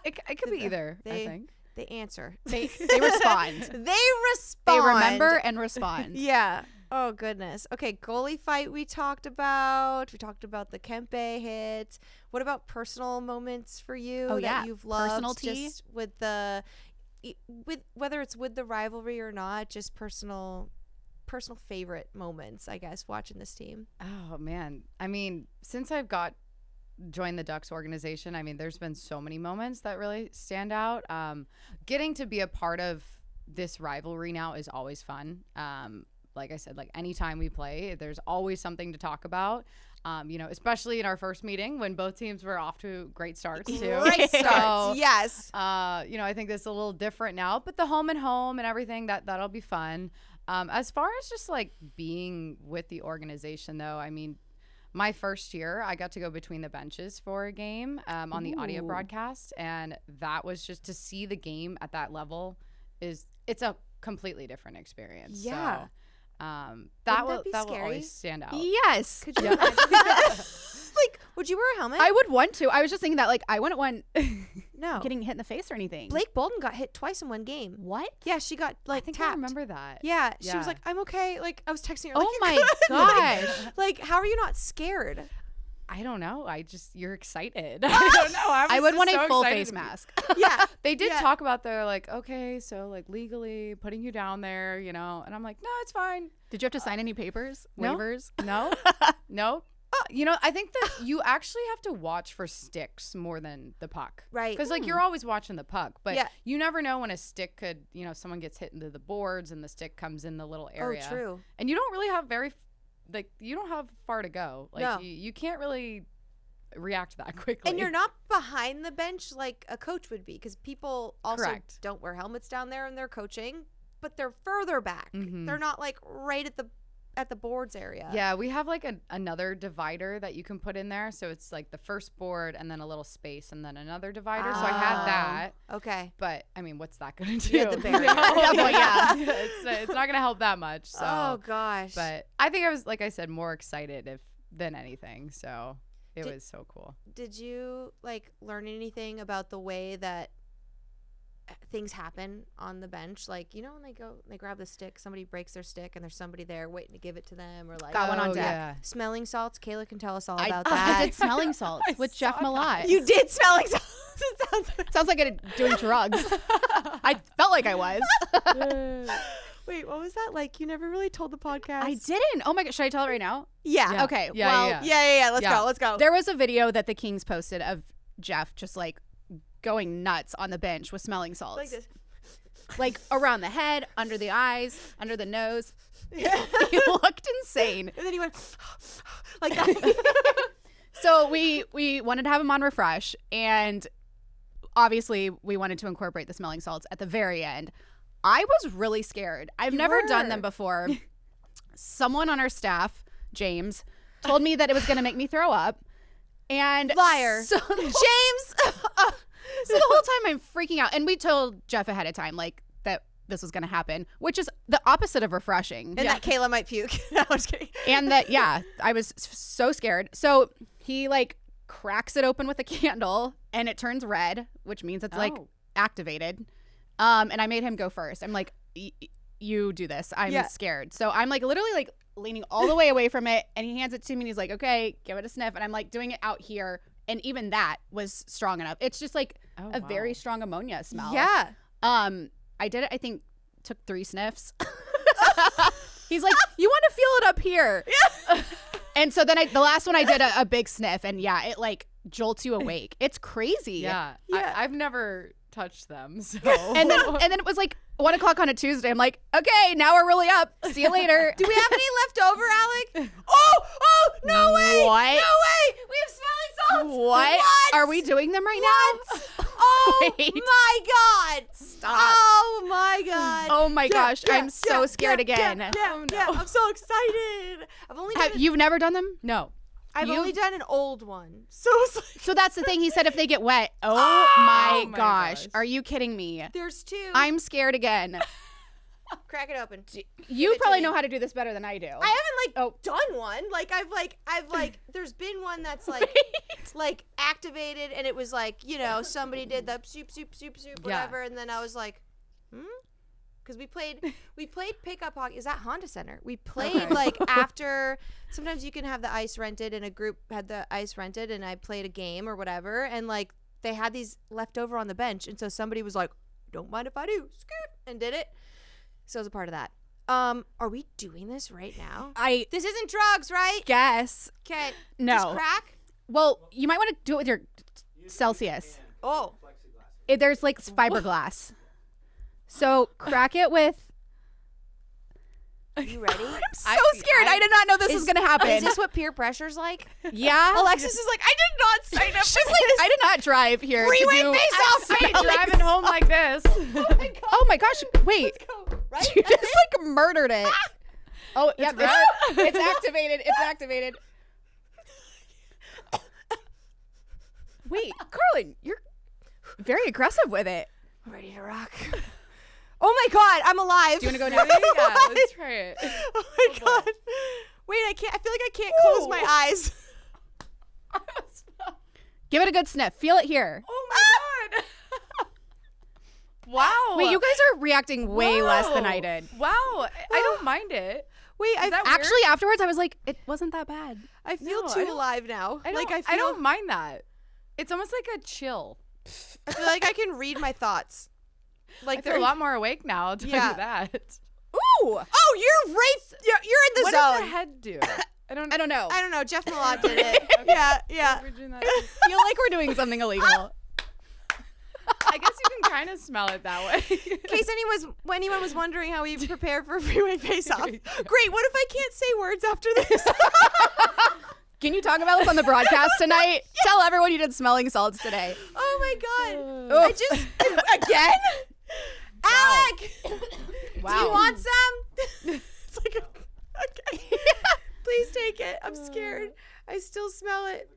It could be either, I think. They answer. They respond. They remember and respond. Yeah. Oh, goodness. Okay, goalie fight we talked about. We talked about the Kempe hit. What about personal moments for you that you've loved? Personal tea? Just with whether it's with the rivalry or not, just personal favorite moments, I guess, watching this team. Oh, man. I mean, since I've joined the Ducks organization, I mean, there's been so many moments that really stand out. Getting to be a part of this rivalry now is always fun. Like I said, like anytime we play, there's always something to talk about. Especially in our first meeting when both teams were off to great starts too. Great starts, yes. I think that's a little different now, but the home and home and everything that'll be fun. As far as just like being with the organization, though, I mean, my first year, I got to go between the benches for a game on the audio broadcast, and that was just to see the game at that level. It's a completely different experience. Yeah. So, that will always stand out. Yes. Could you imagine that? Like, would you wear a helmet? I would want to. I was just thinking that, like, I wouldn't want getting hit in the face or anything. Blake Bolden got hit twice in one game. What? Yeah, she got like I think tapped. I remember that. Yeah, she was like, I'm okay. Like, I was texting her. Like, Oh my gosh. Like, how are you not scared? I don't know. You're excited. I don't know. I would want a full face mask. Yeah. They did talk about they're like, okay, so like legally putting you down there, and I'm like, no, it's fine. Did you have to sign any papers? No. Waivers? No. No. I think that you actually have to watch for sticks more than the puck. Right. Because like you're always watching the puck, but you never know when a stick could, someone gets hit into the boards and the stick comes in the little area. Oh, true. And you don't really have you don't have far to go. Like no. you can't really react that quickly. And you're not behind the bench like a coach would be, because people also don't wear helmets down there and they're coaching, but they're further back. Mm-hmm. They're not like right at the boards area. Yeah, we have like another divider that you can put in there. So it's like the first board and then a little space and then another divider. So I had that. Okay. But I mean, what's that going to do? You had the barrier. It's not going to help that much. So. Oh gosh. But I think I was, like I said, more excited than anything. So it was so cool. Did you like learn anything about the way that things happen on the bench? Like, when they grab the stick, somebody breaks their stick and there's somebody there waiting to give it to them, or like got one on deck. Yeah. Smelling salts. Kayla can tell us all about that. I did smelling salts with Jeff Malott. You did smelling salts. Sounds like doing drugs. I felt like I was. Wait, what was that like? You never really told the podcast. I didn't. Oh my god, should I tell it right now? Yeah. Okay. Yeah, Yeah. Let's go. There was a video that the Kings posted of Jeff just like going nuts on the bench with smelling salts. Like this. Like around the head, under the eyes, under the nose. He looked insane. And then he went like that. So we wanted to have him on Refresh, and obviously we wanted to incorporate the smelling salts at the very end. I was really scared. I've never done them before. Someone on our staff, James, told me that it was going to make me throw up. And Liar. So, James. so the whole time I'm freaking out. And we told Jeff ahead of time, like, that this was going to happen, which is the opposite of refreshing. And that Kayla might puke. No, I'm just kidding. And that, yeah, I was so scared. So he, like, cracks it open with a candle, and it turns red, which means it's, like, activated. And I made him go first. I'm like, you do this. I'm scared. So I'm, like, literally, like, leaning all the way away from it, and he hands it to me, and he's like, okay, give it a sniff. And I'm, like, doing it out here. And even that was strong enough. It's just like very strong ammonia smell. Yeah. I did it, I think, took 3 sniffs. He's like, you want to feel it up here. Yeah. And so then the last one I did a big sniff, and yeah, it like jolts you awake. It's crazy. Yeah. I've never touched them. So and then it was like 1 o'clock on a Tuesday. I'm like, okay, now we're really up. See you later. Do we have any left over, Alec? Oh, no way. What? No way. We have smelling salts. What? Are we doing them right now? Oh Wait. my God. Stop. Oh my God. Oh my gosh. I'm so scared again. Yeah, I'm so excited. You've never done them? No. I've only done an old one. So it's like, So that's the thing. He said if they get wet. Oh my gosh. Are you kidding me? there's 2. I'm scared again. Crack it open. You it to probably me. know how to do this better than I do. I haven't done one. Like I've there's been one that's like activated, and it was like, you know, somebody did the soup whatever, and then I was like, because we played pickup hockey. Is that Honda Center? We played like after. Sometimes you can have the ice rented, and a group had the ice rented, and I played a game or whatever, and like they had these left over on the bench, and so somebody was like, "Don't mind if I do," scoot, and did it. So I was a part of that. Are we doing this right now? This isn't drugs, right? guess. Okay. No. Just crack? Well, you might want to do it with your Celsius. Oh. There's like fiberglass. So crack it with. Are you ready? I'm so scared. I did not know this was going to happen. Is this what peer pressure's like? Yeah. Alexis is like, I did not sign up. She's like, I did not drive here. Freeway to do Faceoff. I'm driving home like this. Oh my gosh. Wait. Let's go. Right? You just like murdered it. Oh, yep. It's activated. It's activated. Wait, Carlin, you're very aggressive with it. I'm ready to rock. Oh my God, I'm alive. Do you want to go now? Yeah, let's try it. Oh my God. Wait, I can't. I feel like I can't close my eyes. Give it a good sniff. Feel it here. Oh my God. Wow. Wait, you guys are reacting way less than I did. Wow. I don't mind it. Wait, Actually, afterwards, I was like, it wasn't that bad. I feel No, too alive now. I don't mind that. It's almost like a chill. I feel like I can read my thoughts. Like I feel a lot more awake now. I'll tell you that. Ooh. Oh, you're right. You're in the What zone. does the head do? I don't know. I don't know. Jeff Malott did it. Yeah. We're doing that. feel like we're doing something illegal. I guess you can kind of smell it that way. In case anyone was wondering how we prepare for Freeway Faceoff. Great. What if I can't say words after this? Can you talk about this on the broadcast tonight? Tell everyone you did smelling salts today. Oh my God. I just again. Alec, Wow. do you want some? It's like, okay. Please take it. I'm scared. I still smell it.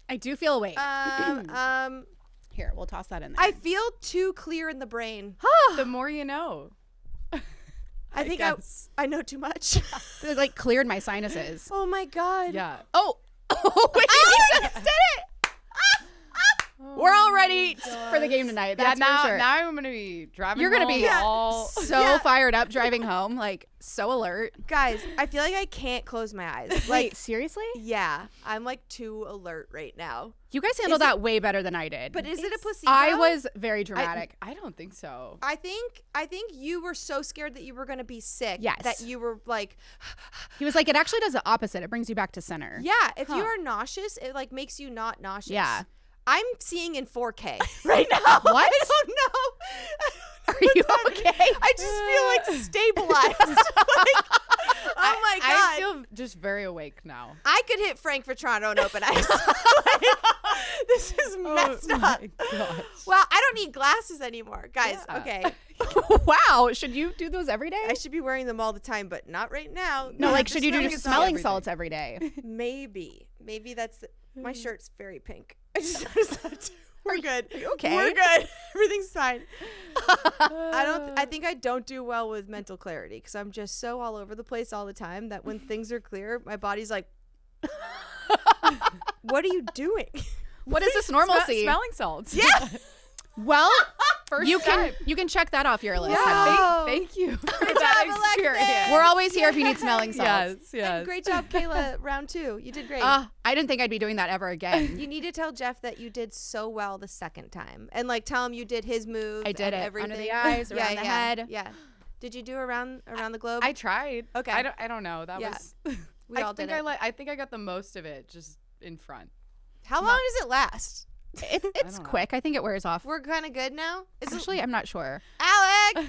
I do feel awake. Here, we'll toss that in there. I feel too clear in the brain. The more you know. I think I know too much. It like cleared my sinuses. Oh my God. Yeah. Oh wait, you just did it. We're all ready for the game tonight. That's now, for sure. Now I'm gonna be driving. You're gonna be all so fired up driving home, like so alert. Guys, I feel like I can't close my eyes. Like, Wait, seriously? yeah, I'm like too alert right now. You guys handled that way better than I did. But is it a placebo? I was very dramatic. I don't think so. I think you were so scared that you were gonna be sick. Yes. That you were like, He was like, it actually does the opposite. It brings you back to center. yeah. If you are nauseous, it like makes you not nauseous. Yeah. I'm seeing in 4K right now. What? I don't know. Are you okay? I just feel like stabilized. Like, oh my God. I feel just very awake now. I could hit Frank for Toronto and open ice. Like, this is messed up. My gosh. Well, I don't need glasses anymore. Guys, Yeah. okay. Wow. Should you do those every day? I should be wearing them all the time, but not right now. No, like, just should you do smelling smelling every salts every day? Maybe. Maybe that's My shirt's very pink. I just noticed that too. We're good. Are you okay? We're good. Everything's fine. I think I don't do well with mental clarity because I'm just so all over the place all the time that when things are clear, my body's like, what are you doing? What is this normalcy? Smelling salts. Yeah. Well, First you time. can check that off your list. Yeah. honey. Thank you for Good that job, experience. Alexis. We're always here if you need smelling salts. Yes. And great job, Kayla. Round 2. You did great. I didn't think I'd be doing that ever again. You need to tell Jeff that you did so well the second time, and like tell him you did his move. I did and it everything. under the eyes, around the head. Yeah. Did you do around the globe? I tried. Okay. I don't know. That Yeah. was. We all did it. I think I got the most of it just in front. How long does it last? It's don't know. quick. I think it wears off. We're kind of good now. Is it, Actually, I'm not sure. Alec,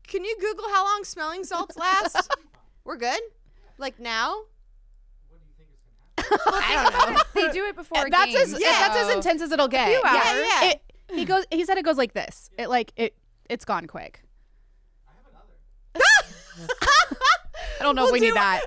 can you Google how long smelling salts last? We're good. Like now? I don't know. They do it before That's games. that's as intense as it'll get. Few hours. Yeah. He said it goes like this. It's gone quick. I don't know if we need that.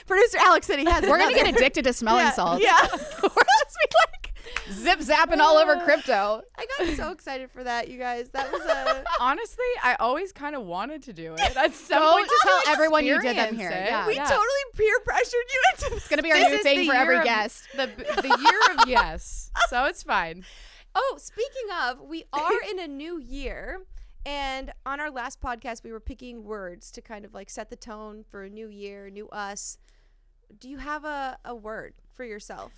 Producer Alex said he has. We're gonna another. get addicted to smelling salts. Yeah. We're just be like zip zapping all over crypto. I got so excited for that, you guys. That was a. Honestly, I always kind of wanted to do it. At some Go point, to tell everyone you did them experience here. it. Yeah. We totally peer pressured you into this. It's gonna be our This new is thing the for every year of- guest. The year of yes. So it's fine. Oh, speaking of, we are in a new year. And on our last podcast, we were picking words to kind of like set the tone for a new year, new us. Do you have a word for yourself?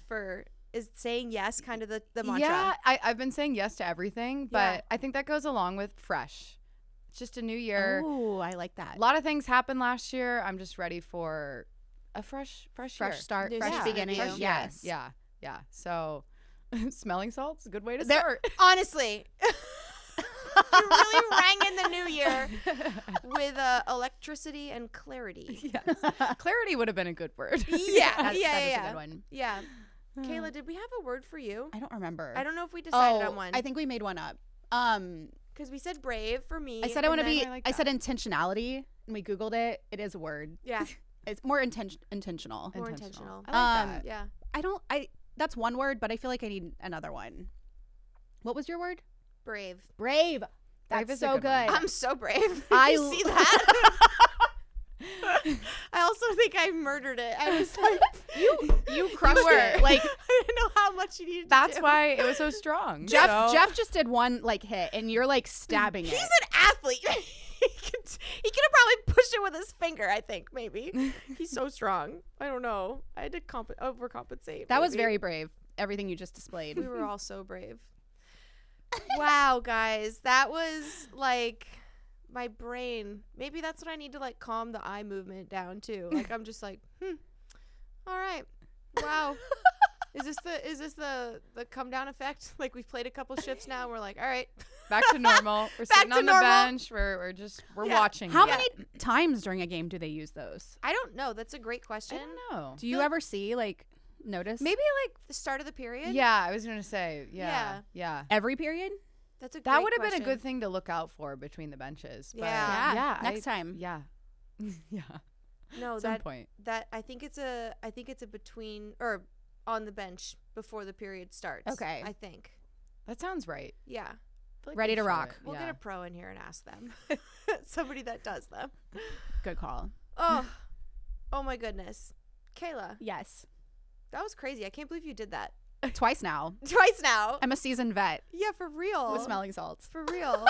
Is saying yes kind of the mantra? Yeah, I've been saying yes to everything, but Yeah. I think that goes along with fresh. It's just a new year. Oh, I like that. A lot of things happened last year. I'm just ready for a fresh year. start, New fresh start. beginning. Fresh- Yes. Yeah. So smelling salts, a good way to There- start. Honestly, you really rang in the new year with electricity and clarity. Yes. Clarity would have been a good word. Yeah, That is yeah. a good one. Yeah. Kayla, did we have a word for you? I don't remember. I don't know if we decided oh, on one. I think we made one up. Because we said brave for me. I said I want to and be. then- I like I said that. intentionality, and we Googled it. It is a word. Yeah, It's more intentional. more intentional. I like that. Yeah. That's one word, but I feel like I need another one. What was your word? Brave. Brave. Brave That's is a so good one. good. I'm so brave. I you see that? I also think I murdered it. I was like, You crushed it. Like I didn't know how much you needed That's to do. why it was so strong. Jeff. So- Jeff just did one like hit, and you're like stabbing He's it. an athlete. he could have probably pushed it with his finger, I think, maybe. He's so strong. I don't know. I had to overcompensate. That was maybe. very brave. Everything you just displayed. We were all so brave. Wow, guys. That was like my brain. Maybe that's what I need to like calm the eye movement down too. Like I'm just like, all right. Wow. Is this the come down effect? Like we've played a couple shifts now and we're like, all right. back to normal. We're Back sitting to on the normal. bench. We're Yeah. watching. How Yeah. many times during a game do they use those? I don't know. That's a great I question. don't know. Do you ever see like notice? Maybe like The start of the period? yeah. I was gonna say yeah. every period. That's a great That would have been a question. good thing to look out for between the benches. But Yeah. yeah. Next time. Yeah. Yeah. No, At some that point. I think it's a between or on the bench before the period starts. Okay. I think. That sounds right. Yeah. I feel like Ready they to should. rock. We'll Yeah. get a pro in here and ask them. Somebody that does them. Good call. Oh. Oh my goodness. Kayla, Yes. that was crazy. I can't believe you did that. Twice now. Twice now. I'm a seasoned vet Yeah, for real. with smelling salts. For real.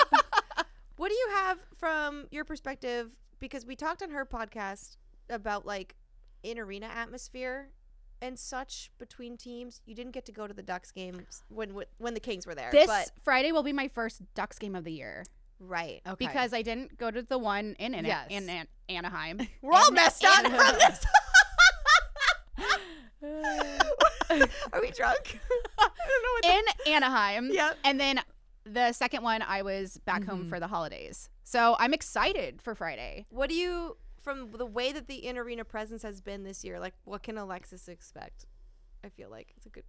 What do you have from your perspective? Because we talked on her podcast about like in arena atmosphere and such between teams. You didn't get to go to the Ducks games when the Kings were there. This but Friday will be my first Ducks game of the year right. Okay. because I didn't go to the one in Yes. Anaheim. We're all messed up from this. Are we drunk? I don't know what in Anaheim. Yep. And then the second one, I was back home for the holidays. So I'm excited for Friday. What do you, from the way that the in arena presence has been this year, like what can Alexis expect? I feel like it's a good.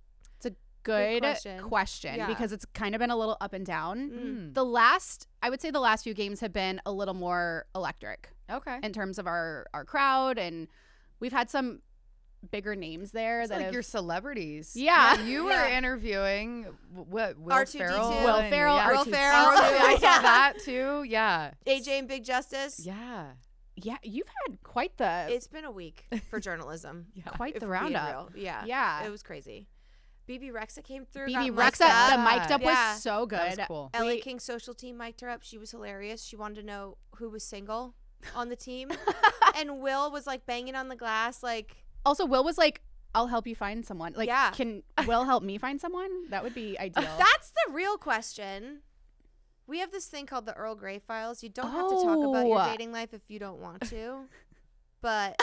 Good question. question Yeah. because it's kind of been a little up and down. Mm. I would say the last few games have been a little more electric Okay. in terms of our crowd, and we've had some bigger names there. It's that like have, your celebrities. Yeah. You were interviewing what Will R2D2. Ferrell. Will and- Ferrell, yeah. Will R2D2. Ferrell. I saw that too. Yeah. AJ and Big Justice. Yeah. Yeah, you've had quite the It's been a week for journalism. quite if the we're being roundup. real. Yeah. Yeah. It was crazy. BB Rexa came through. BB got mic'd Rexa, up. the mic'd up Yeah. was so good. That was cool. LA We- King social team mic'd her up. She was hilarious. She wanted to know who was single on the team. And Will was like banging on the glass like, Also, Will was like, I'll help you find someone. Like, Yeah. can Will help me find someone? That would be ideal. that's the real question. We have this thing called the Earl Grey files. You don't have to talk about your Oh. dating life if you don't want to. But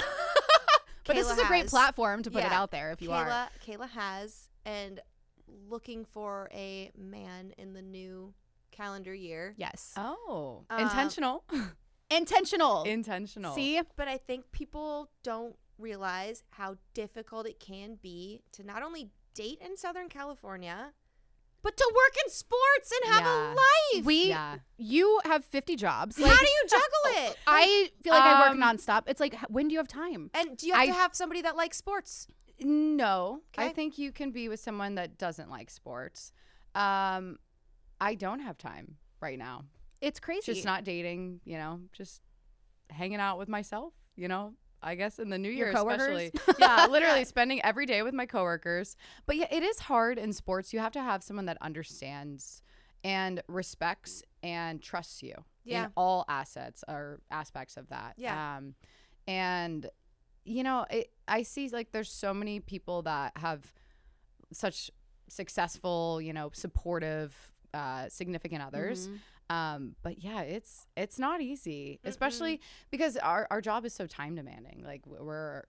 But this Kayla is a great has. platform to put it Yeah. out there if you are. Kayla has, and looking for a man in the new calendar year. Yes. Oh, Um, intentional. Intentional. Intentional. See? But I think people don't realize how difficult it can be to not only date in Southern California, but to work in sports and have Yeah. a life. Yeah. You have 50 jobs. How do you juggle it? I feel like I work Um, nonstop. It's like, when do you have time? And do you have to I- have somebody that likes sports? No, I Okay. think you can be with someone that doesn't like sports. I don't have time right now. It's crazy. Just not dating, just hanging out with myself, I guess in the new Your year coworkers? especially. Yeah, literally spending every day with my coworkers. But yeah, it is hard in sports. You have to have someone that understands and respects and trusts you Yeah. in all assets or aspects of that. Yeah. And I see like there's so many people that have such successful, supportive significant others. Mhm. But yeah, it's not easy, especially because our job is so time demanding. Like we're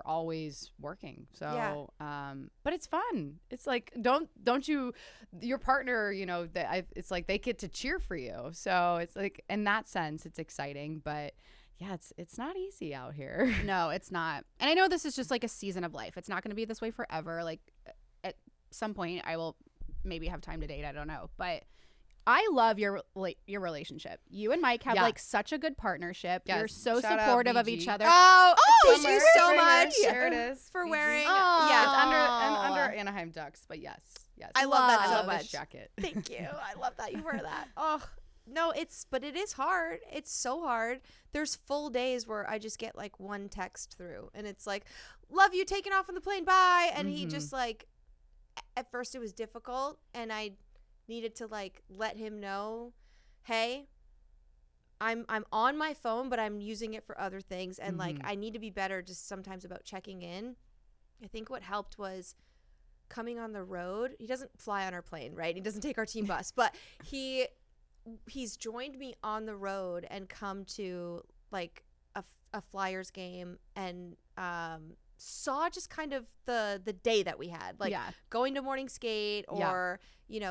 always working. So, but it's fun. It's like, don't you, your partner, it's like they get to cheer for you. So it's like, in that sense, it's exciting, but yeah, it's not easy out here. No, it's not. And I know this is just like a season of life. It's not going to be this way forever. Like, at some point, I will maybe have time to date. I don't know. But I love your relationship. You and Mike have Yeah. like such a good partnership. Yes. You're so Shout out supportive of VG. each other. Oh, thank Summer you so trainer. much There it is. for VG. wearing. Oh. Yeah, It's under Anaheim Ducks, but yes. I love that I so love much. this jacket. Thank you. I love that you wear that. Oh, no, but it is hard. It's so hard. There's full days where I just get like one text through and it's like, love you, taking off on the plane, bye. And he just like, at first it was difficult and I needed to like let him know, hey, I'm on my phone, but I'm using it for other things. And like, I need to be better just sometimes about checking in. I think what helped was coming on the road. He doesn't fly on our plane, right? He doesn't take our team bus, but he's joined me on the road and come to like a Flyers game and saw just kind of the day that we had, like going to morning skate or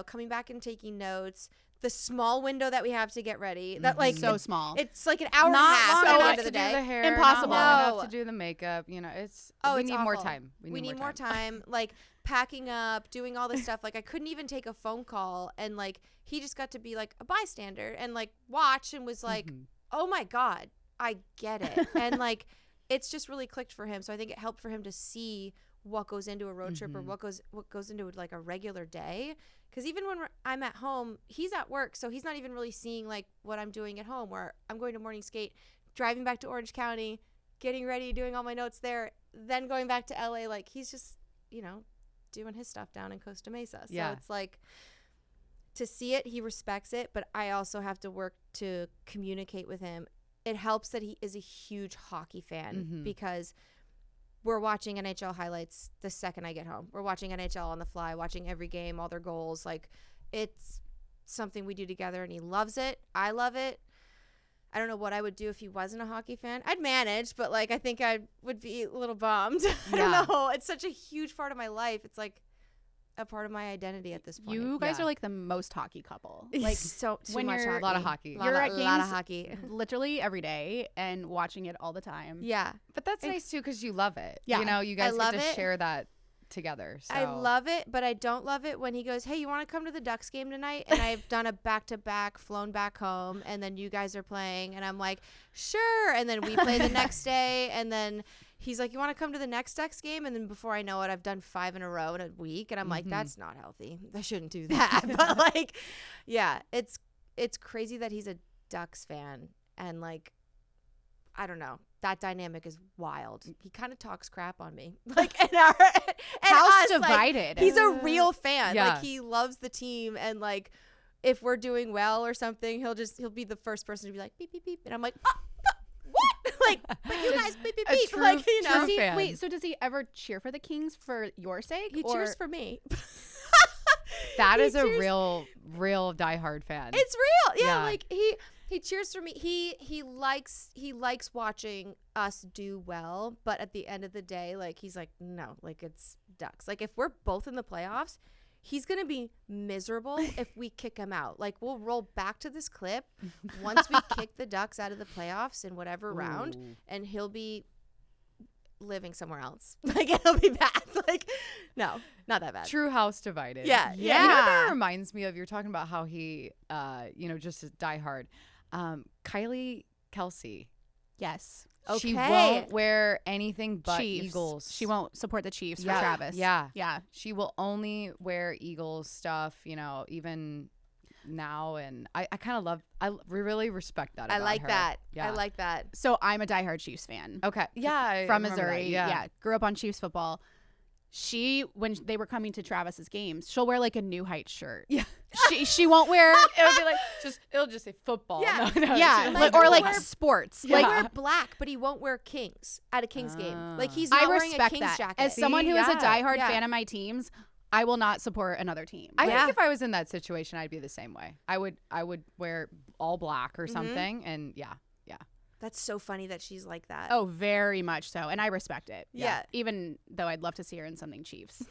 coming back and taking notes. The small window that we have to get ready, that like so small. it's like an hour and a Not half long at the enough end of the to do day. the hair. Impossible. Not long No. enough to do the makeup. We it's need more awful. time. We need more time. Like packing up, doing all this stuff. Like I couldn't even take a phone call, and like he just got to be like a bystander and like watch and was like, oh my God, I get it. And like it's just really clicked for him. So I think it helped for him to see what goes into a road trip or what goes into like a regular day. Because even when I'm at home, he's at work, so he's not even really seeing like what I'm doing at home, where I'm going to morning skate, driving back to Orange County, getting ready, doing all my notes there, then going back to LA. Like he's just, doing his stuff down in Costa Mesa. So it's like, to see it, he respects it, but I also have to work to communicate with him. It helps that he is a huge hockey fan because we're watching NHL highlights the second I get home. We're watching NHL on the fly, watching every game, all their goals. Like, it's something we do together, and he loves it. I love it. I don't know what I would do if he wasn't a hockey fan. I'd manage, but, like, I think I would be a little bummed. I don't know. It's such a huge part of my life. It's, like, a part of my identity at this point. You guys are like the most hockey couple. Like, so when much you're- A lot of hockey. You're at a games lot of hockey. literally every day and watching it all the time. Yeah. But that's nice too, because you love it. Yeah. You guys love get to it. share that together. So. I love it, but I don't love it when he goes, hey, you want to come to the Ducks game tonight? And I've done a back-to-back, flown back home, and then you guys are playing, and I'm like, sure. And then we play the next day, and then he's like, you want to come to the next Ducks game? And then before I know it, I've done 5 in a row in a week. And I'm like, that's not healthy. I shouldn't do that. But like, yeah, it's crazy that he's a Ducks fan. And like, I don't know. That dynamic is wild. He kind of talks crap on me. Like, House us, divided. Like, he's a real fan. Yeah. Like, he loves the team. And like, if we're doing well or something, he'll be the first person to be like, beep, beep, beep. And I'm like, oh, what? Like, but you guys beep, beep, beep. true- Like, you know. true Does he, fan. wait, so does he ever cheer for the Kings for your sake? He cheers for me. That He is a cheers- real diehard fan. It's real. Yeah, Yeah. like he cheers for me. He likes watching us do well, but at the end of the day, like he's like, no, like it's Ducks. Like if we're both in the playoffs, he's going to be miserable if we kick him out. Like we'll roll back to this clip once we kick the Ducks out of the playoffs in whatever round, and he'll be living somewhere else. Like it'll be bad. Like no, not that bad. True house divided. Yeah. You know what that Yeah. reminds me of? You're talking about how he, just is diehard. Kylie Kelsey. Yes. She Okay. won't wear anything but Chiefs. Eagles. She won't support the Chiefs Yeah. for Travis. Yeah. Yeah. She will only wear Eagles stuff, even now. And I kind of love, I really respect that. I about like her. that. Yeah. I like that. So I'm a diehard Chiefs fan. Okay. Yeah. I From remember that. Missouri. Yeah. Yeah. Grew up on Chiefs football. When they were coming to Travis's games, she'll wear like a New Heights shirt. Yeah. She won't wear It'll be like, it'll just say football. Yeah. No, yeah, she'll like- or he'll like wear- sports. He'll Like wear black, but he won't wear Kings at a Kings game. Like he's I not wearing a respect Kings that. jacket. As someone who is a Yeah. diehard Yeah. fan of my teams, I will not support another team. I Yeah. think if I was in that situation, I'd be the same way. I would wear all black or something, and yeah. That's so funny that she's like that. Oh, very much so, and I respect it. Yeah. Even though I'd love to see her in something Chiefs.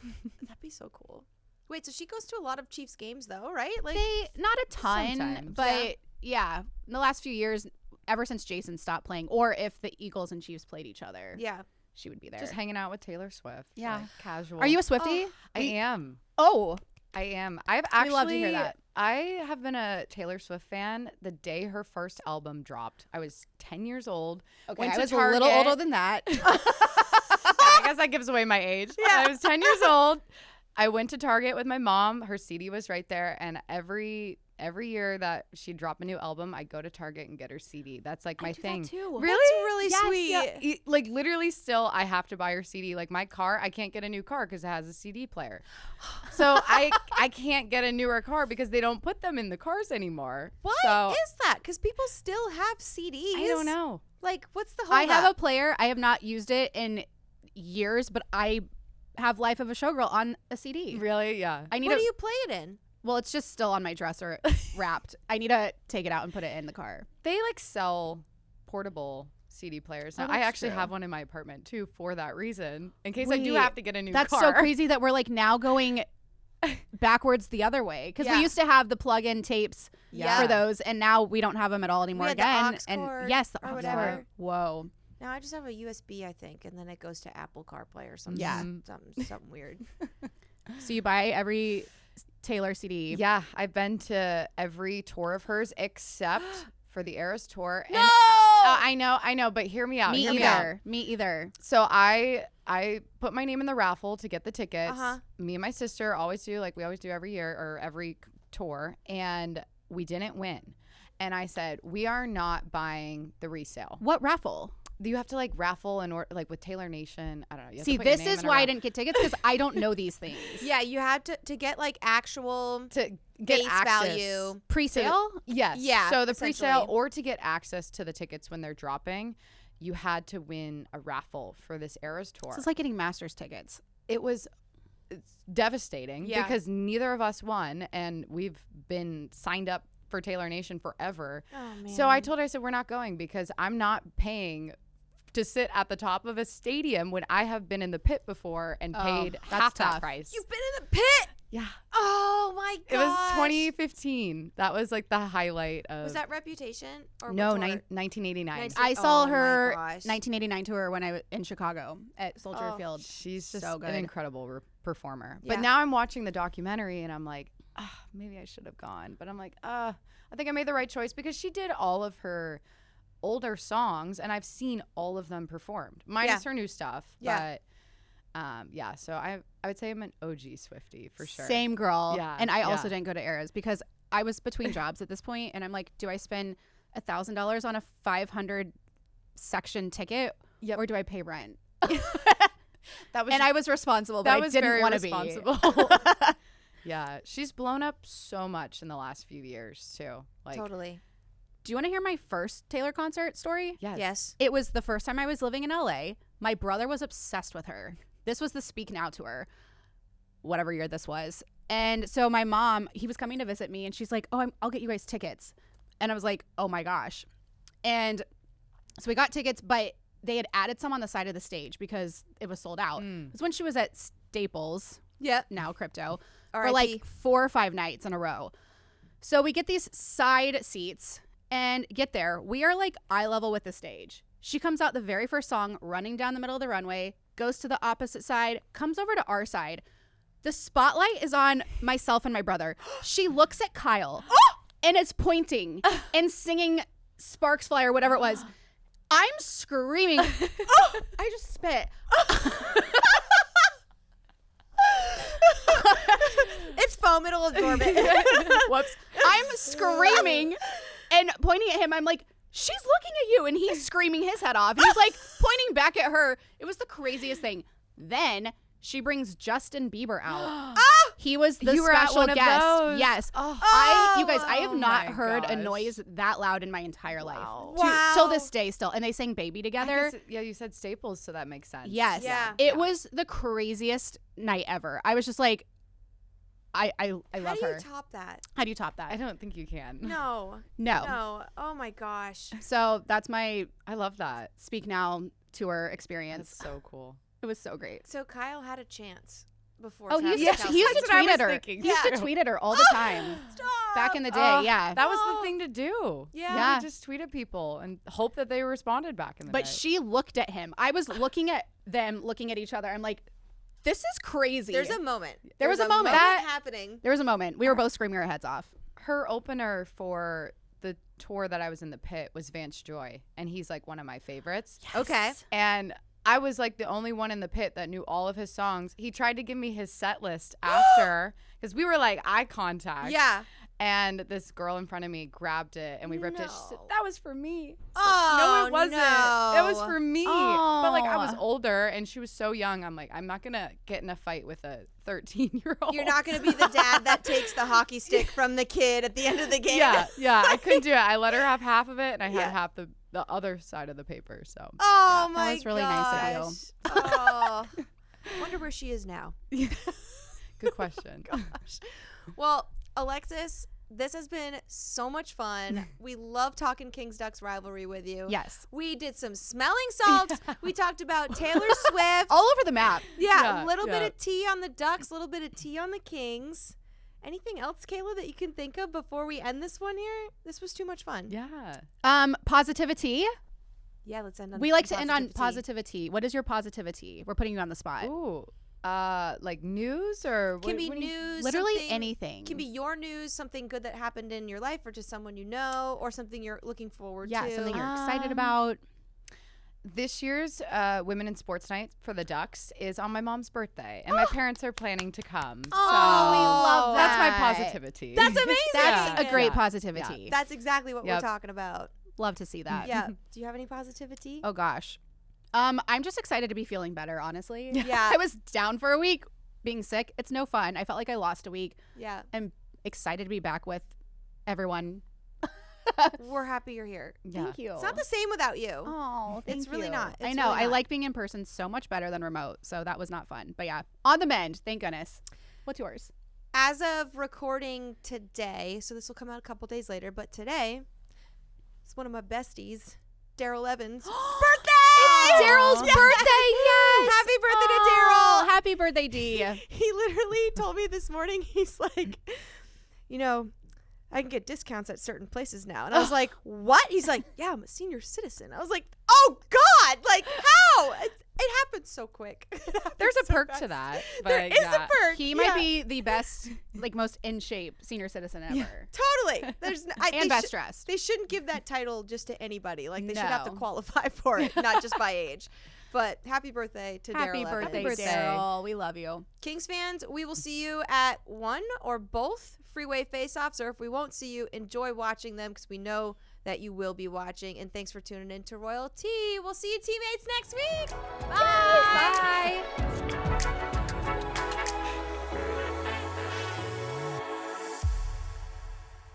That'd be so cool. Wait, so she goes to a lot of Chiefs games though, right? Like Not a ton, Sometimes. but yeah, in the last few years, ever since Jason stopped playing, or if the Eagles and Chiefs played each other, yeah. she would be there. Just hanging out with Taylor Swift. Yeah. like, casual. Are you a Swiftie? I am. Oh, I am. I've actually. We love to hear that. I have been a Taylor Swift fan the day her first album dropped. I was 10 years old. okay. Went I to was a little Target. older than that. I guess that gives away my age. Yeah. I was 10 years old. I went to Target with my mom. Her CD was right there, and every year that she'd drop a new album, I'd go to Target and get her CD. That's like my thing. too. Really? That's really Yes, sweet. yeah. Like literally still I have to buy her CD. Like my car, I can't get a new car because it has a CD player. So I can't get a newer car because they don't put them in the cars anymore. Why So is that? Because people still have CDs. I don't know. Like, what's the I hold have up? a player. I have not used it in years, but I have Life of a Showgirl on a CD. Really? Yeah. I need What to. do you play it in? Well, it's just still on my dresser, wrapped. I need to take it out and put it in the car. They like sell portable CD players now. Oh, I that's actually true. have one in my apartment too for that reason. In case I do Wait, have to get a new That's car. so crazy that we're like now going backwards the other way because Yeah. we used to have the plug-in tapes Yeah. for those, and now we don't have them at all anymore had the again. aux And cord yes, the or aux whatever. cord. Whoa. Now I just have a USB, I think, and then it goes to Apple CarPlay or something. Yeah. Something weird. So you buy every Taylor CD. Yeah, I've been to every tour of hers except for the Eras tour. And I know, but hear me out. Me hear me out. either. Me either. So I put my name in the raffle to get the tickets. Uh-huh. Me and my sister always do, like we always do every year or every tour, and we didn't win. And I said, we are not buying the resale. What raffle? You have to like raffle and like with Taylor Nation. I don't know. You have to See, put your this name is in a why I raffle. didn't get tickets because I don't know these things. Yeah, you had to get like actual to get base access. value. Pre-sale? Yes. Yeah, So the pre-sale essentially. or to get access to the tickets when they're dropping, you had to win a raffle for this Eras tour. This is like getting Masters tickets. It's devastating Yeah. because neither of us won, and we've been signed up for Taylor Nation forever. Oh man. So I told her, I said, we're not going because I'm not paying to sit at the top of a stadium when I have been in the pit before and Oh, paid that's half that tough. price. You've been in the pit. Yeah. Oh my It god. was 2015. That was like the highlight of. Was that Reputation or No, what tour? 1989. I saw Oh my her gosh. 1989 tour when I was in Chicago at Soldier Oh. Field. She's just So an good. incredible performer. Yeah. But now I'm watching the documentary and I'm like, maybe I should have gone. But I'm like, I think I made the right choice because she did all of her older songs, and I've seen all of them performed, minus her new stuff. Yeah. But so I would say I'm an OG Swiftie for sure. Same girl. Yeah, And I also yeah. didn't go to Eras because I was between jobs at this point, and I'm like, do I spend $1,000 on a 500 section ticket, or do I pay rent? That was And I was responsible, but that I was didn't very want to be. responsible. Yeah, she's blown up so much in the last few years too. Like, Totally. Do you want to hear my first Taylor concert story? Yes. It was the first time I was living in LA. My brother was obsessed with her. This was the Speak Now tour, whatever year this was. And so my mom, he was coming to visit me, and she's like, oh, I'll get you guys tickets. And I was like, oh my gosh. And so we got tickets, but they had added some on the side of the stage because it was sold out. It was when she was at Staples, Yep. now Crypto, for R.I.P. like 4 or 5 nights in a row. So we get these side seats and get there. We are like eye level with the stage. She comes out the very first song, running down the middle of the runway, goes to the opposite side, comes over to our side. The spotlight is on myself and my brother. She looks at Kyle and is pointing and singing Sparks Fly or whatever it was. I'm screaming. I just spit. It's foam. It'll absorb it. Whoops. I'm screaming and pointing at him. I'm like, she's looking at you. And he's screaming his head off. He's like pointing back at her. It was the craziest thing. Then she brings Justin Bieber out. He was the You were at special one of guest. those? Yes. You guys, I have Oh not my heard a gosh. noise that loud in my entire life. Wow. Till this day still. And they sang Baby I together. guess, you said Staples, so that makes sense. Yes. Yeah. It was the craziest night ever. I was just like, I How love do you her. top that? How do you top that? I don't think you can. No. No. No. Oh my gosh. So that's my I love that. Speak Now tour experience. That's so cool. It was so great. So Kyle had a chance before. Oh, he used Travis to, he used Kelce. to That's what I tweet was at her. thinking, He used to too. tweet at her all the time. Back in the day, Oh, yeah. That was Oh. the thing to do. Yeah. Yeah. You just tweet at people and hope that they responded back in the But day. she looked at him. I was looking at them, looking at each other. I'm like, this is crazy. There's a moment. There was There's a moment. That happening. There was a moment. We were both screaming our heads off. Her opener for the tour that I was in the pit was Vance Joy, and he's like one of my favorites. Okay. And I was like the only one in the pit that knew all of his songs. He tried to give me his set list after because we were like eye contact. Yeah. And this girl in front of me grabbed it and we ripped it. She said, No. that was for me. Oh, No, it wasn't. no. It was for me. But like I was Oh. older and she was so young. I'm like, I'm not going to get in a fight with a 13-year-old. You're not going to be the dad that takes the hockey stick from the kid at the end of the game. Yeah. I couldn't do it. I let her have half of it and I had Yeah. half the other side of the paper. So Oh Yeah. my That was really nice of gosh. Oh. Wonder where she is now. good question. Well, Alexis, this has been so much fun. We love talking Kings Ducks rivalry with you. Yes. We did some smelling salts. We talked about Taylor Swift. All over the map. Yeah, Yeah, a little bit yeah. of tea on the Ducks, a little bit of tea on the Kings. Anything else, Kayla, that you can think of before we end this one here? This was too much fun. Yeah. Positivity. Yeah, let's end on We like to end on positivity. positivity. What is your positivity? We're putting you on the spot. Ooh. Like news or Can what, be what do you- news. Literally something- anything. Can be your news, something good that happened in your life or just someone you know or something you're looking forward Yeah, to. something you're excited Um, about. This year's Women in Sports Night for the Ducks is on my mom's birthday, and my parents are planning to come. Oh, we love That's my that. positivity. That's amazing. That's Yeah. a great Yeah. positivity. That's exactly what Yep. we're talking about. Love to see that. Yeah. Do you have any positivity? Oh gosh. I'm just excited to be feeling better, honestly. Yeah. I was down for a week being sick. It's no fun. I felt like I lost a week. Yeah. I'm excited to be back with everyone. We're happy you're here. Yeah. Thank you. It's not the same without you. Oh, It's thank really you. not. I It's know. really I not. like being in person so much better than remote. So that was not fun. But yeah, on the mend. Thank goodness. What's yours? As of recording today, so this will come out a couple days later, but today, it's one of my besties, Daryl Evans' birthday! It's Daryl's birthday. Yes. Happy birthday to Oh, Daryl! happy birthday, D. He literally told me this morning, he's like, I can get discounts at certain places now. And I was like, what? He's like, yeah, I'm a senior citizen. I was like, oh God, like how? It happens so quick. There's a perk to that. But There is a perk. He might be the best, like most in shape senior citizen ever. Totally. And best dressed. They shouldn't give that title just to anybody. Like they should have to No. qualify for it, not just by age. But happy birthday to Daryl. Happy birthday, birthday. Daryl. We love you. Kings fans, we will see you at one or both Freeway Faceoffs, or if we won't see you, enjoy watching them because we know that you will be watching. And thanks for tuning in to Royalty. We'll see you teammates next week. Bye. Bye.